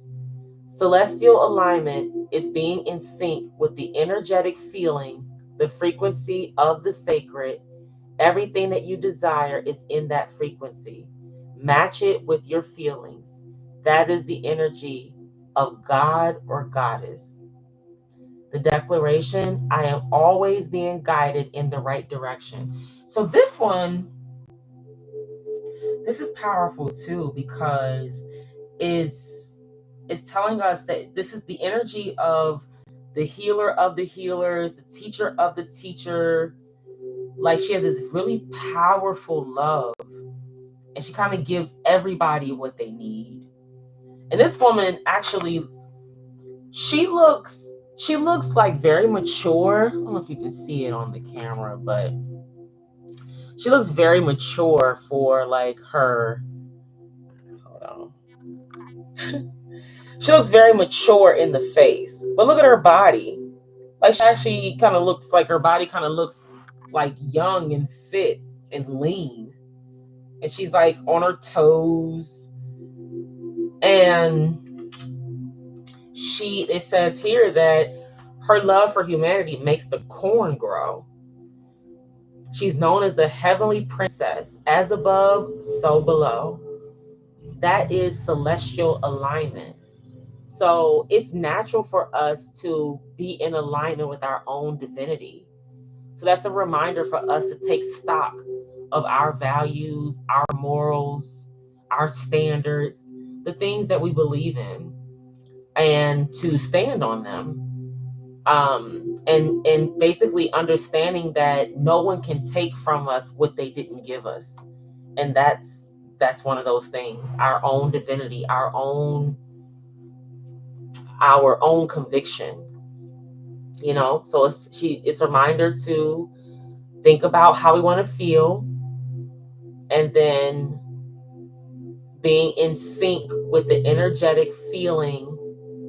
Celestial alignment is being in sync with the energetic feeling, the frequency of the sacred. Everything that you desire is in that frequency. Match it with your feelings. That is the energy of God or goddess. The declaration, I am always being guided in the right direction. So this is powerful too, because it's telling us that this is the energy of the healer of the healers, the teacher of the teacher. Like, she has this really powerful love, and she kind of gives everybody what they need. And this woman actually, she looks like very mature. I don't know if you can see it on the camera, but she looks very mature for like her. Hold on. She looks very mature in the face, but look at her body. Like, she actually kind of looks like her body kind of looks like young and fit and lean. And she's like on her toes. And it says here that her love for humanity makes the corn grow. She's known as the heavenly princess, as above, so below. That is celestial alignment. So it's natural for us to be in alignment with our own divinity. So that's a reminder for us to take stock of our values, our morals, our standards, the things that we believe in, and to stand on them. And basically understanding that no one can take from us what they didn't give us. And that's one of those things, our own divinity, our own conviction. So it's a reminder to think about how we want to feel, and then being in sync with the energetic feeling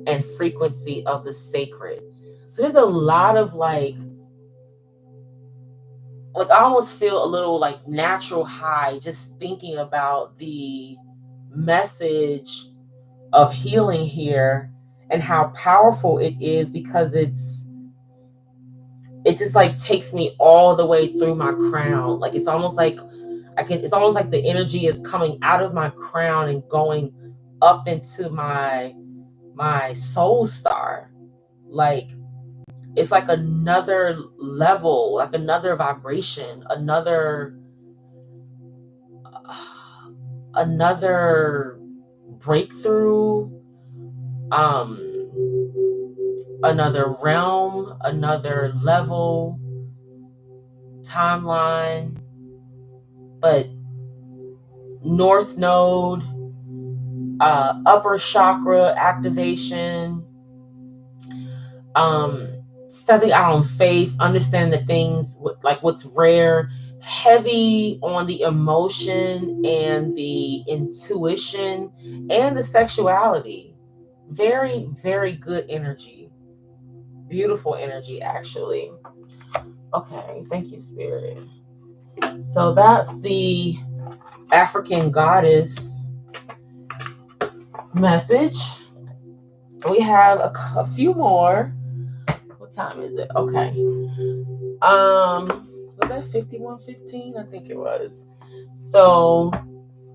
and frequency of the sacred. So there's a lot of like I almost feel a little like natural high just thinking about the message of healing here and how powerful it is, because it just like takes me all the way through my crown. Like, it's almost like it's almost like the energy is coming out of my crown and going up into my soul star. Like, it's like another level, like another vibration, another breakthrough, another realm, another level, timeline, but North Node, upper chakra activation, stepping out on faith, understanding the things like what's rare, heavy on the emotion and the intuition and the sexuality. Very, very good energy. Beautiful energy, actually. Okay, thank you, Spirit. So that's the African goddess message. We have a few more. What time is it? Okay. Was that 51:15? I think it was. So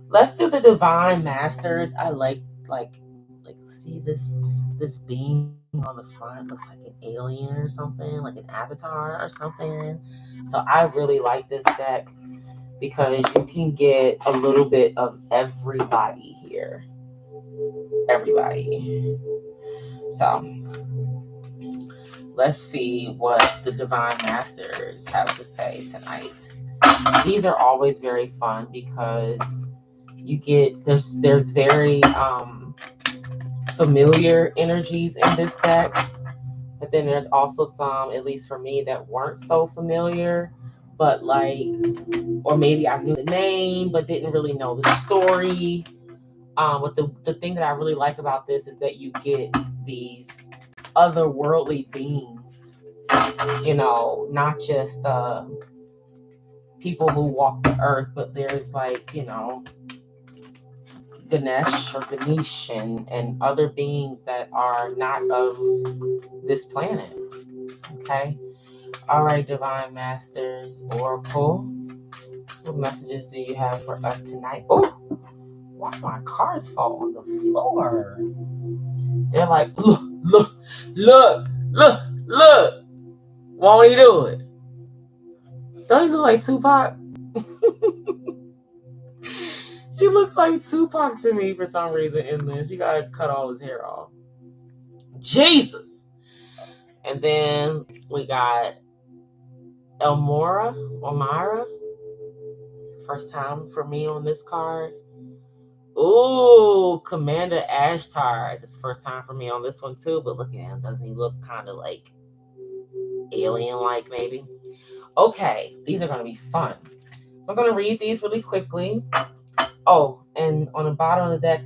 let's do the divine masters. I like see this being on the front looks like an alien or something, like an avatar or something. So I really like this deck because you can get a little bit of everybody here. Everybody. So let's see what the divine masters have to say tonight. These are always very fun because you get there's very familiar energies in this deck, but then there's also some, at least for me, that weren't so familiar, but like, or maybe I knew the name but didn't really know the story. But the thing that I really like about this is that you get these otherworldly beings, not just people who walk the earth, but there's like, Ganesh or Ganesh and other beings that are not of this planet. Okay. All right, Divine Masters, Oracle. What messages do you have for us tonight? Oh, why do my cards fall on the floor? They're like, look. Won't he do it? Don't he look like Tupac? He looks like Tupac to me for some reason in this. You gotta cut all his hair off. Jesus. And then we got Elmora or Myra. First time for me on this card. Ooh, Commander Ashtar. This first time for me on this one too, but look at him. Doesn't he look kind of like alien-like maybe? Okay, these are going to be fun. So I'm going to read these really quickly. Oh, and on the bottom of the deck,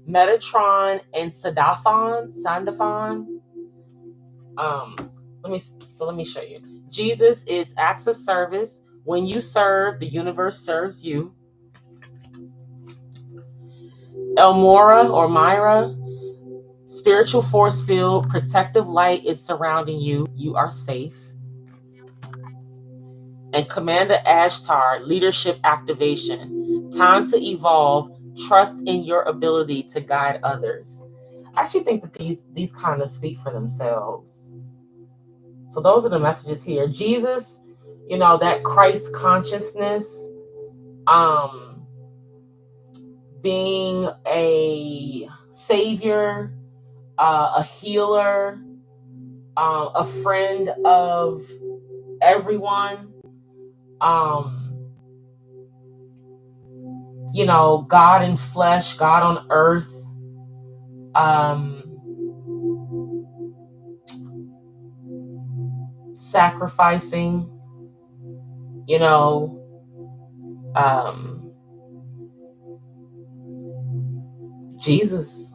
Metatron and Sandafon. Let me show you. Jesus is acts of service. When you serve, the universe serves you. Elmora or Myra, spiritual force field, protective light is surrounding you. You are safe. And Commander Ashtar, leadership activation. Time to evolve. Trust in your ability to guide others. I actually think that these kind of speak for themselves. So those are the messages here. Jesus, that Christ consciousness, being a savior, a healer, a friend of everyone. God in flesh, God on earth. Sacrificing, Jesus,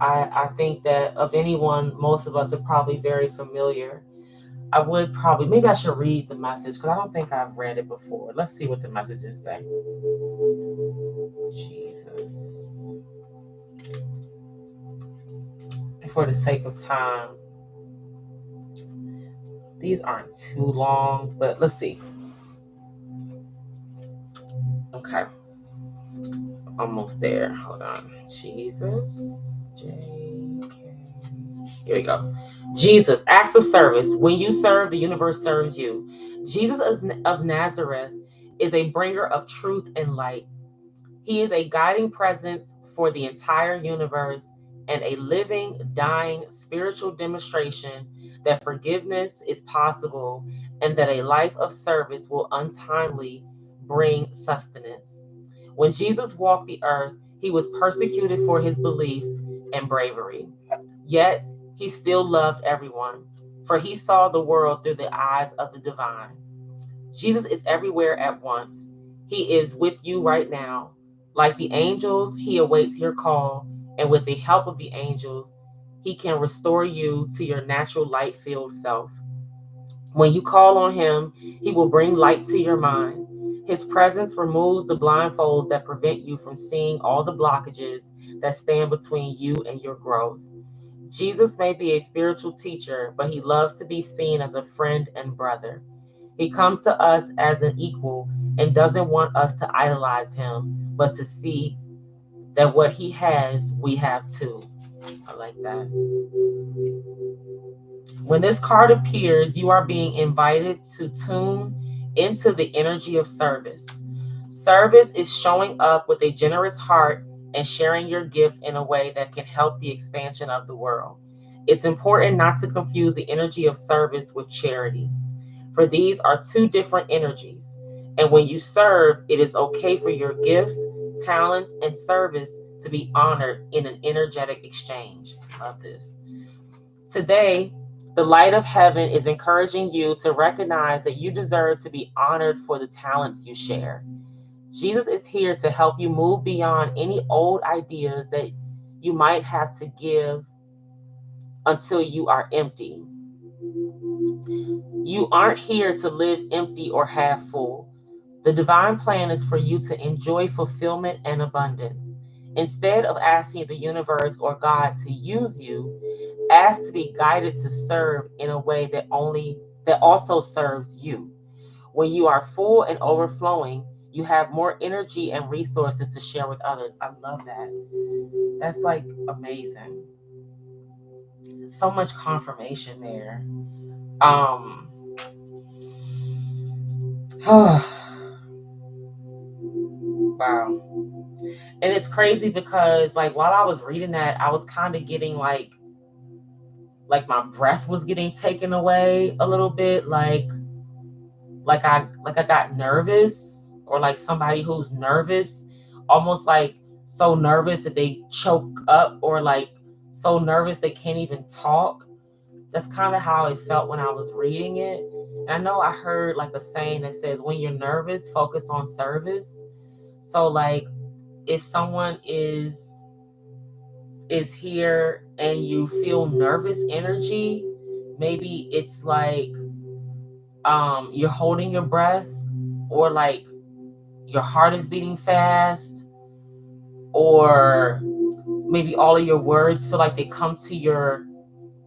I think that of anyone, most of us are probably very familiar. I would probably, maybe I should read the message because I don't think I've read it before. Let's see what the messages say. Jesus. For the sake of time, these aren't too long, but let's see. Okay. Almost there. Hold on. Jesus. J.K. Here we go. Jesus, acts of service. When you serve, the universe serves you. Jesus of Nazareth is a bringer of truth and light. He is a guiding presence for the entire universe and a living, dying spiritual demonstration that forgiveness is possible and that a life of service will untimely bring sustenance. When Jesus walked the earth, he was persecuted for his beliefs and bravery. Yet, he still loved everyone, for he saw the world through the eyes of the divine. Jesus is everywhere at once. He is with you right now. Like the angels, he awaits your call, and with the help of the angels, he can restore you to your natural light filled self. When you call on him, he will bring light to your mind. His presence removes the blindfolds that prevent you from seeing all the blockages that stand between you and your growth. Jesus may be a spiritual teacher, but he loves to be seen as a friend and brother. He comes to us as an equal and doesn't want us to idolize him, but to see that what he has, we have too. I like that. When this card appears, you are being invited to tune into the energy of service. Service is showing up with a generous heart and sharing your gifts in a way that can help the expansion of the world. It's important not to confuse the energy of service with charity, for these are two different energies. And when you serve, it is okay for your gifts, talents, and service to be honored in an energetic exchange. Love this. Today, the light of heaven is encouraging you to recognize that you deserve to be honored for the talents you share. Jesus is here to help you move beyond any old ideas that you might have to give until you are empty. You aren't here to live empty or half full. The divine plan is for you to enjoy fulfillment and abundance. Instead of asking the universe or God to use you, ask to be guided to serve in a way that also serves you. When you are full and overflowing, you have more energy and resources to share with others. I love that. That's like amazing. So much confirmation there. Um wow. And it's crazy because like while I was reading that, I was kind of getting like my breath was getting taken away a little bit, like I got nervous, or like somebody who's nervous, almost like so nervous that they choke up, or like so nervous they can't even talk. That's kind of how it felt when I was reading it. And I know I heard like a saying that says when you're nervous, focus on service. So like if someone is here and you feel nervous energy, maybe it's like you're holding your breath, or like your heart is beating fast, or maybe all of your words feel like they come to your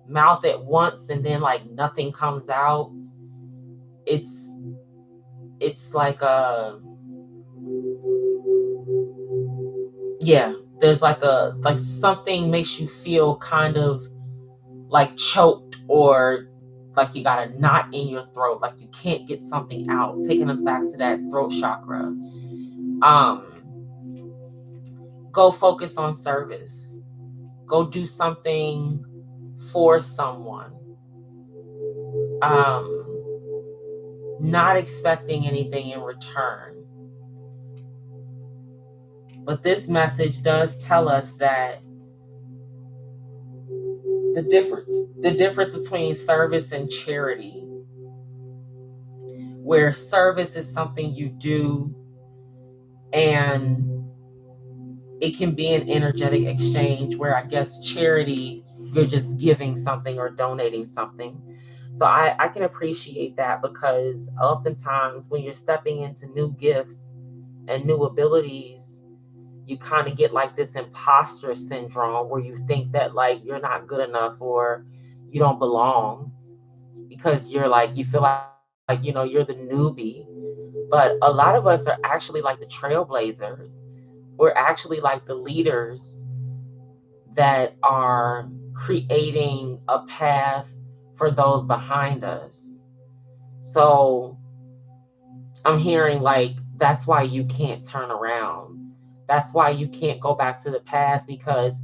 mouth at once and then like nothing comes out. It's like yeah, there's like something makes you feel kind of like choked, or like you got a knot in your throat, like you can't get something out, taking us back to that throat chakra. um Go focus on service. Go do something for someone. Not expecting anything in return. But this message does tell us that the difference between service and charity, where service is something you do and it can be an energetic exchange, where I guess charity, you're just giving something or donating something. So I can appreciate that, because oftentimes when you're stepping into new gifts and new abilities, you kind of get like this imposter syndrome where you think that like you're not good enough or you don't belong, because you're like, you feel like, you're the newbie. But a lot of us are actually like the trailblazers. We're actually like the leaders that are creating a path for those behind us. So I'm hearing like that's why you can't turn around. That's why you can't go back to the past, because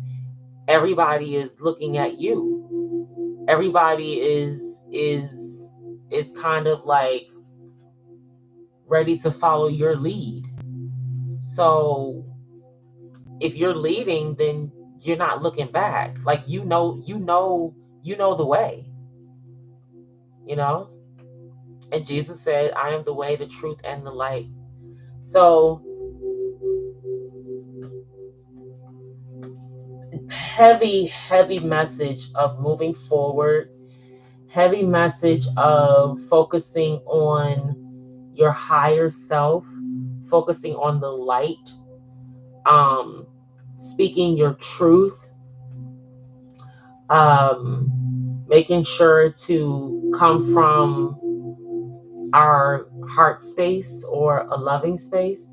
everybody is looking at you. Everybody is kind of like ready to follow your lead. So if you're leading, then you're not looking back. Like you know the way, you know? And Jesus said, I am the way, the truth, and the light. So heavy message of moving forward, heavy message of focusing on your higher self, focusing on the light, speaking your truth, making sure to come from our heart space or a loving space.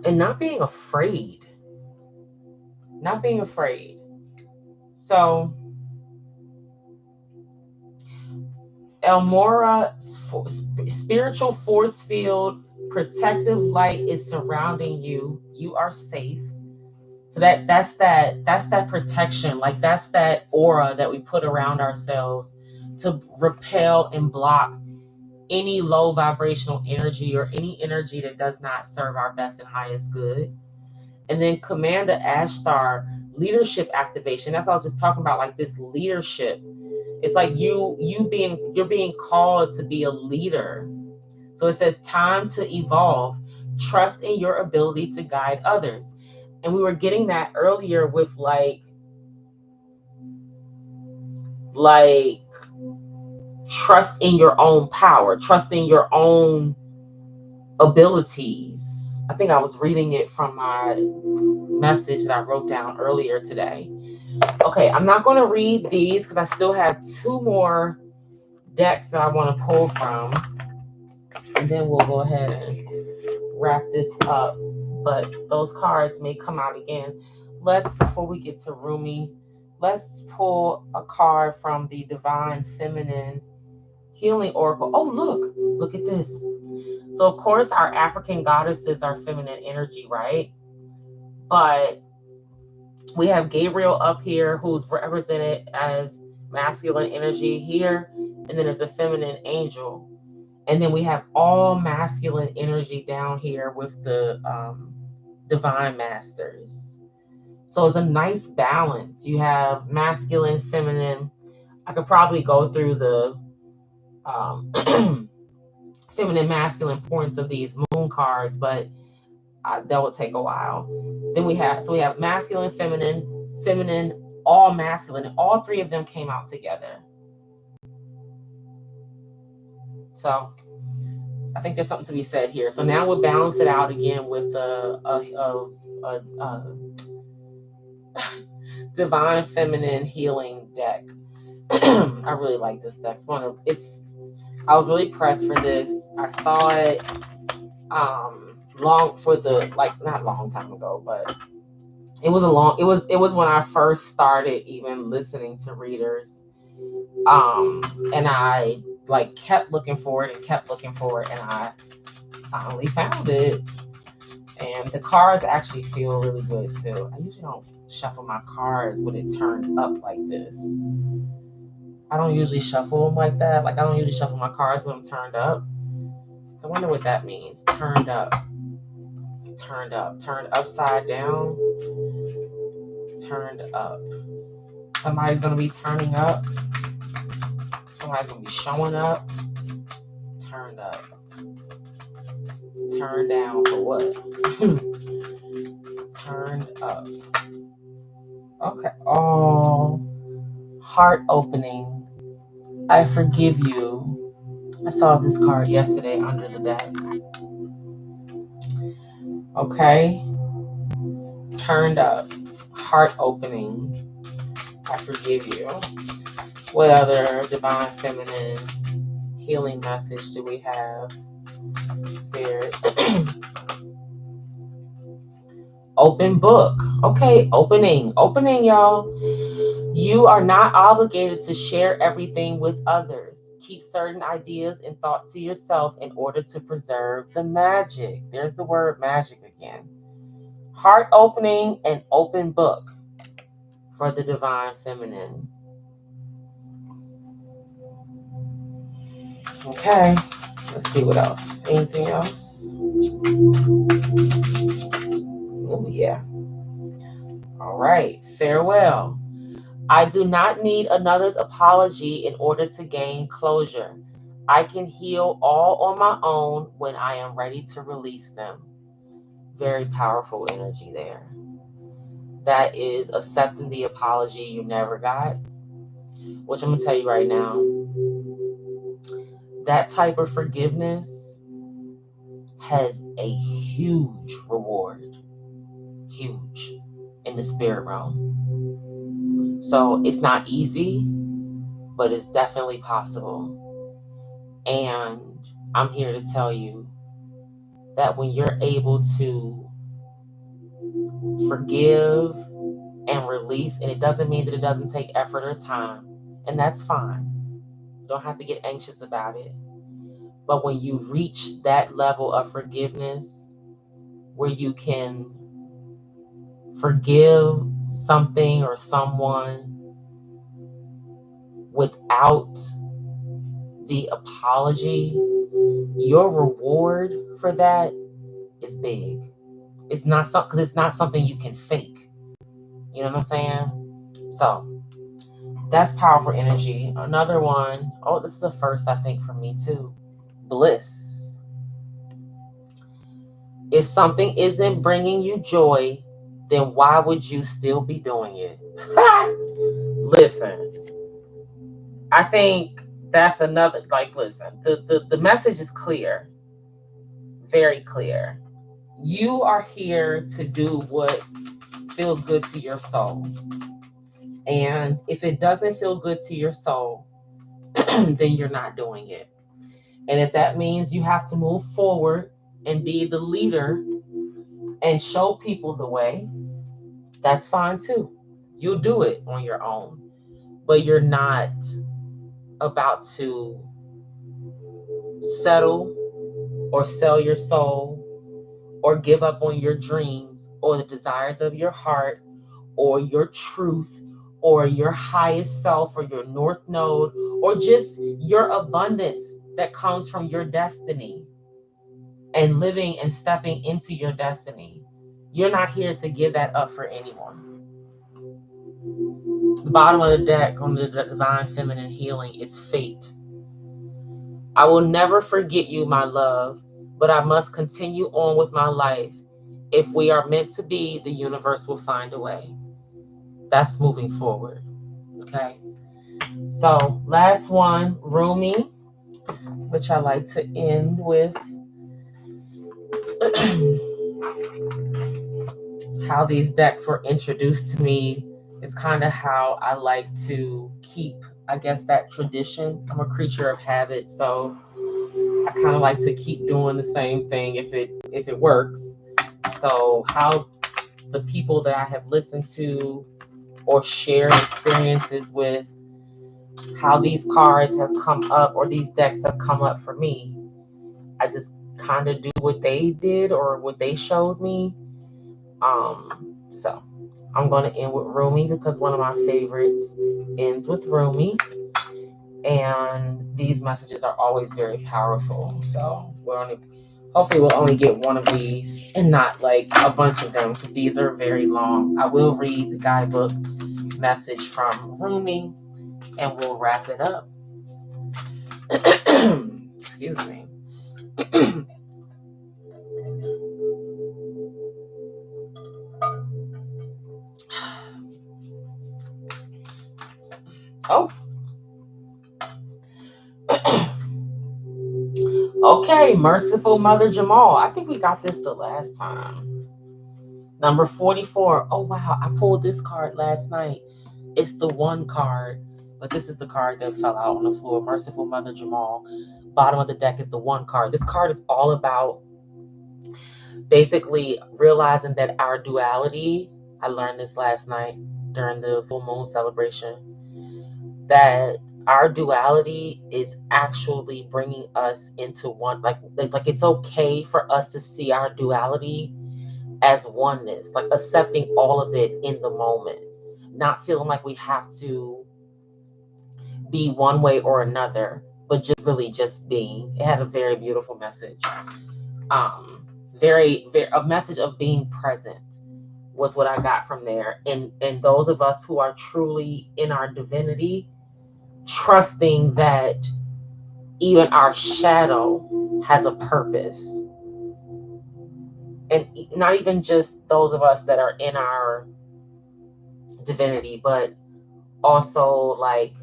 And not being afraid. So Elmora, spiritual force field, protective light is surrounding you. You are safe. So that's that protection. Like that's that aura that we put around ourselves to repel and block any low vibrational energy or any energy that does not serve our best and highest good. And then Commander Ashtar, leadership activation. That's what I was just talking about, like this leadership. It's like you're being called to be a leader. So it says time to evolve. Trust in your ability to guide others. And we were getting that earlier with like trust in your own power, trust in your own abilities. I think I was reading it from my message that I wrote down earlier today. Okay, I'm not going to read these because I still have 2 more decks that I want to pull from. And then we'll go ahead and wrap this up. But those cards may come out again. Before we get to Rumi, let's pull a card from the Divine Feminine Healing Oracle. Oh, look at this. So, of course, our African goddesses are feminine energy, right? But we have Gabriel up here, who's represented as masculine energy here, and then there's a feminine angel. And then we have all masculine energy down here with the divine masters. So it's a nice balance. You have masculine, feminine. I could probably go through the feminine, masculine points of these moon cards, but that will take a while. Then we have masculine, feminine, all masculine. And all 3 of them came out together. So I think there's something to be said here. So now we'll balance it out again with a divine feminine healing deck. I really like this deck. I was really pressed for this. I saw it not long time ago, but it was when I first started even listening to readers. And I kept looking for it, and I finally found it. And the cards actually feel really good too. I usually don't shuffle my cards with it turned up like this. I don't usually shuffle them like that. Like I don't usually shuffle my cards with them turned up. So I wonder what that means. Turned up, turned upside down, turned up. Somebody's gonna be turning up. Somebody's gonna be showing up. Turned up. Turned down for what? Turned up. Okay. Oh, heart opening. I forgive you. I saw this card yesterday under the deck. Okay. Turned up. Heart opening. I forgive you. What other divine feminine healing message do we have? Spirit. Open book. Okay, opening, y'all. You are not obligated to share everything with others. keep certain ideas and thoughts to yourself in order to preserve the magic. There's the word magic again. Heart opening and open book for the divine feminine. Okay, let's see what else. Anything else? Oh, yeah. All right, farewell. I do not need another's apology in order to gain closure. I can heal all on my own when I am ready to release them. Very powerful energy there. That is accepting the apology you never got, which I'm going to tell you right now. That type of forgiveness has a huge reward. Huge in the spirit realm. So it's not easy, but it's definitely possible. And I'm here to tell you that when you're able to forgive and release, and it doesn't mean that it doesn't take effort or time, and that's fine. You don't have to get anxious about it. But when you reach that level of forgiveness where you can forgive something or someone without the apology, your reward for that is big. It's not something, because it's not something you can fake. You know what I'm saying? So that's powerful energy. Another one, oh, this is the first, I think, for me too. Bliss. If something isn't bringing you joy, then why would you still be doing it? Listen, I think that's another, like, listen, the message is clear, very clear. You are here to do what feels good to your soul. And if it doesn't feel good to your soul, then you're not doing it. And if that means you have to move forward and be the leader and show people the way, that's fine too. You'll do it on your own. But you're not about to settle or sell your soul or give up on your dreams or the desires of your heart or your truth or your highest self or your north node or just your abundance that comes from your destiny and living and stepping into your destiny. You're not here to give that up for anyone. The bottom of the deck on the divine feminine healing is fate. I will never forget you, my love, but I must continue on with my life. If we are meant to be, the universe will find a way. That's moving forward. Okay. So last one, Rumi, which I like to end with. How these decks were introduced to me is kind of how I like to keep, I guess, that tradition. I'm a creature of habit, so I kind of like to keep doing the same thing if it works. So how the people that I have listened to or shared experiences with, how these cards have come up or these decks have come up for me, I just kind of do what they did or what they showed me. So I'm going to end with Rumi because one of my favorites ends with Rumi. And these messages are always very powerful. So hopefully we'll only get one of these and not like a bunch of them because these are very long. I will read the guidebook message from Rumi and we'll wrap it up. Excuse me. Oh. Okay, Merciful Mother Jamal. I think we got this the last time. Number 44. Oh, wow. I pulled this card last night. It's the one card, but this is the card that fell out on the floor. Merciful Mother Jamal. Bottom of the deck is the one card. This card is all about basically realizing that our duality, I learned this last night during the full moon celebration, that our duality is actually bringing us into one. Like it's okay for us to see our duality as oneness, like accepting all of it in the moment, not feeling like we have to be one way or another, but just really just being. It had a very beautiful message. Very a message of being present was what I got from there. And those of us who are truly in our divinity, trusting that even our shadow has a purpose. And not even just those of us that are in our divinity, but also like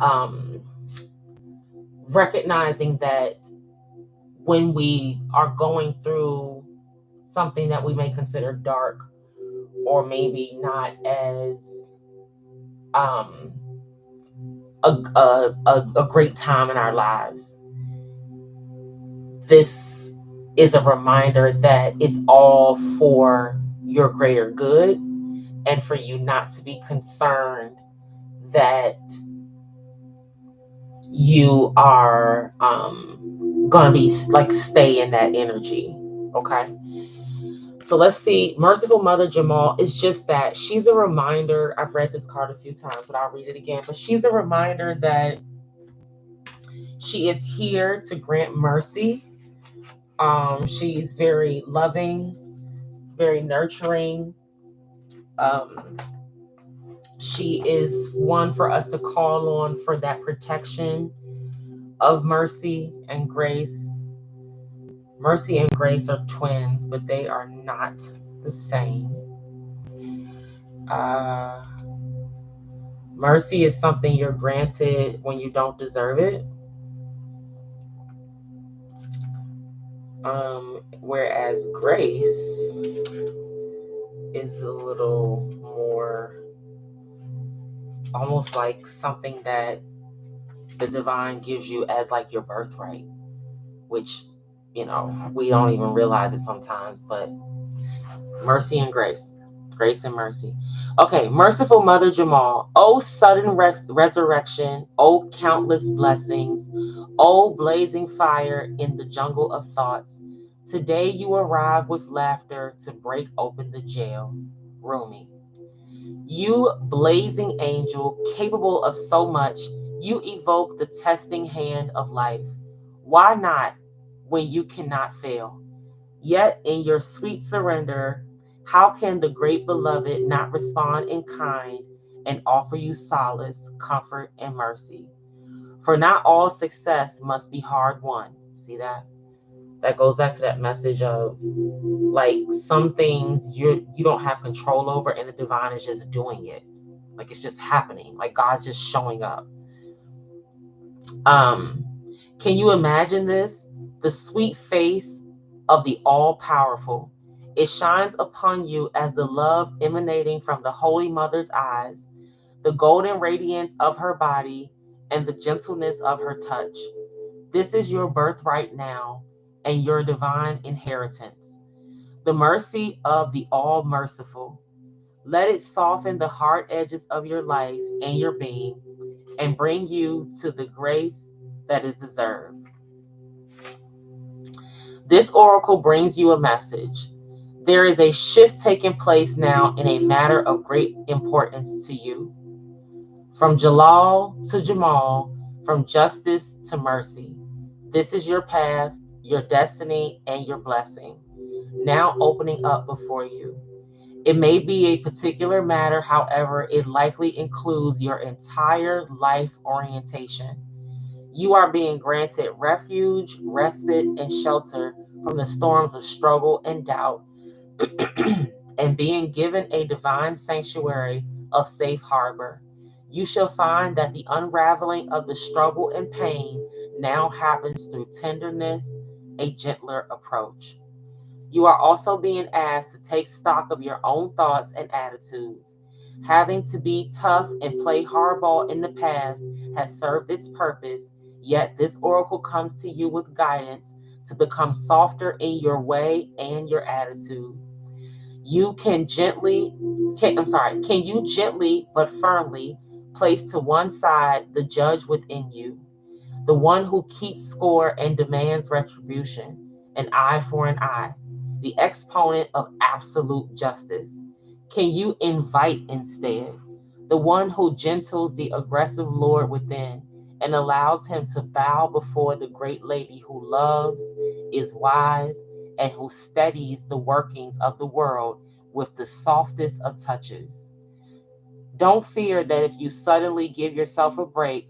um, recognizing that when we are going through something that we may consider dark or maybe not as um, a great time in our lives, this is a reminder that it's all for your greater good, and for you not to be concerned that you are gonna be like stay in that energy. Okay, so let's see. Merciful Mother Jamal is just that. She's a reminder. I've read this card a few times, but I'll read it again. But she's a reminder that she is here to grant mercy. She's very loving, very nurturing. Um, she is one for us to call on for that protection of mercy and grace. Mercy and grace are twins, but they are not the same. Uh, Mercy is something you're granted when you don't deserve it. Whereas grace is a little more almost like something that the divine gives you as like your birthright, which, we don't even realize it sometimes, but mercy and grace. Grace and mercy. Okay, merciful Mother Jamal. Oh, sudden resurrection. Oh, countless blessings. Oh, blazing fire in the jungle of thoughts. Today you arrive with laughter to break open the jail. Rumi. You blazing angel, capable of so much, you evoke the testing hand of life. Why not when you cannot fail? Yet in your sweet surrender, how can the great beloved not respond in kind and offer you solace, comfort, and mercy? For not all success must be hard won. See that? That goes back to that message of like some things you don't have control over, and the divine is just doing it. Like it's just happening. Like God's just showing up. Um, can you imagine this? The sweet face of the all-powerful. It shines upon you as the love emanating from the Holy Mother's eyes, the golden radiance of her body, and the gentleness of her touch. This is your birthright now and your divine inheritance. The mercy of the all-merciful. Let it soften the hard edges of your life and your being and bring you to the grace that is deserved. This oracle brings you a message. There is a shift taking place now in a matter of great importance to you. From Jalal to Jamal, from justice to mercy. This is your path, your destiny, and your blessing, now opening up before you. It may be a particular matter, however, it likely includes your entire life orientation. You are being granted refuge, respite, and shelter from the storms of struggle and doubt, and being given a divine sanctuary of safe harbor. You shall find that the unraveling of the struggle and pain now happens through tenderness, a gentler approach. You are also being asked to take stock of your own thoughts and attitudes. Having to be tough and play hardball in the past has served its purpose, yet this oracle comes to you with guidance to become softer in your way and your attitude. Can you gently but firmly place to one side the judge within you, the one who keeps score and demands retribution, an eye for an eye, the exponent of absolute justice? Can you invite instead, the one who gentles the aggressive lord within and allows him to bow before the great lady who loves, is wise, and who steadies the workings of the world with the softest of touches? Don't fear that if you suddenly give yourself a break,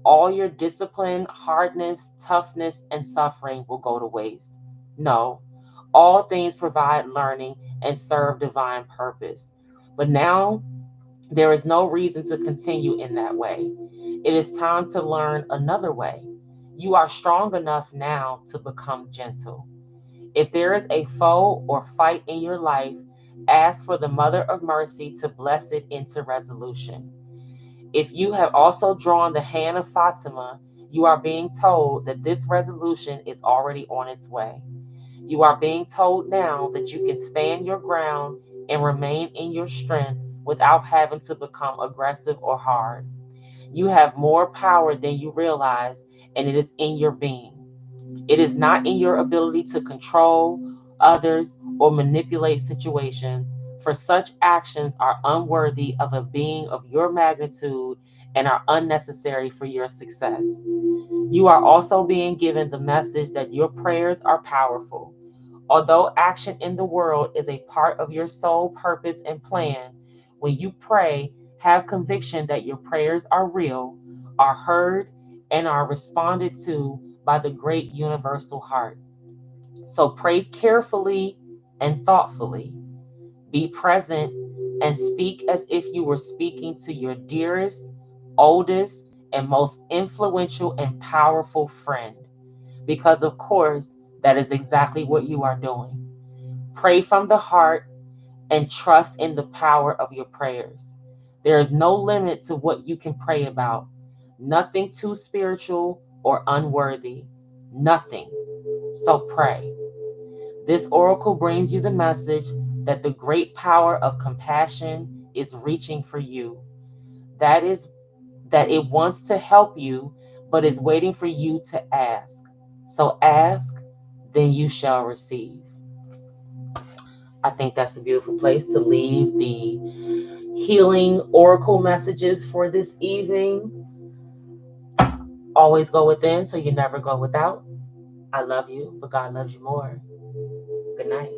all your discipline, hardness, toughness, and suffering will go to waste. No, all things provide learning and serve divine purpose. But now there is no reason to continue in that way. It is time to learn another way. You are strong enough now to become gentle. If there is a foe or fight in your life, ask for the Mother of Mercy to bless it into resolution. If you have also drawn the hand of Fatima, you are being told that this resolution is already on its way. You are being told now that you can stand your ground and remain in your strength without having to become aggressive or hard. You have more power than you realize, and it is in your being. It is not in your ability to control others or manipulate situations, for such actions are unworthy of a being of your magnitude and are unnecessary for your success. You are also being given the message that your prayers are powerful. Although action in the world is a part of your soul purpose and plan, when you pray, have conviction that your prayers are real, are heard, and are responded to by the great universal heart. So pray carefully and thoughtfully. Be present and speak as if you were speaking to your dearest, oldest, and most influential and powerful friend. Because, of course, that is exactly what you are doing. Pray from the heart and trust in the power of your prayers. There is no limit to what you can pray about. Nothing too spiritual or unworthy. Nothing. So pray. This oracle brings you the message that the great power of compassion is reaching for you. That is that it wants to help you, but is waiting for you to ask. So ask, then you shall receive. I think that's a beautiful place to leave the healing oracle messages for this evening. Always go within so you never go without. I love you, but God loves you more. Good night.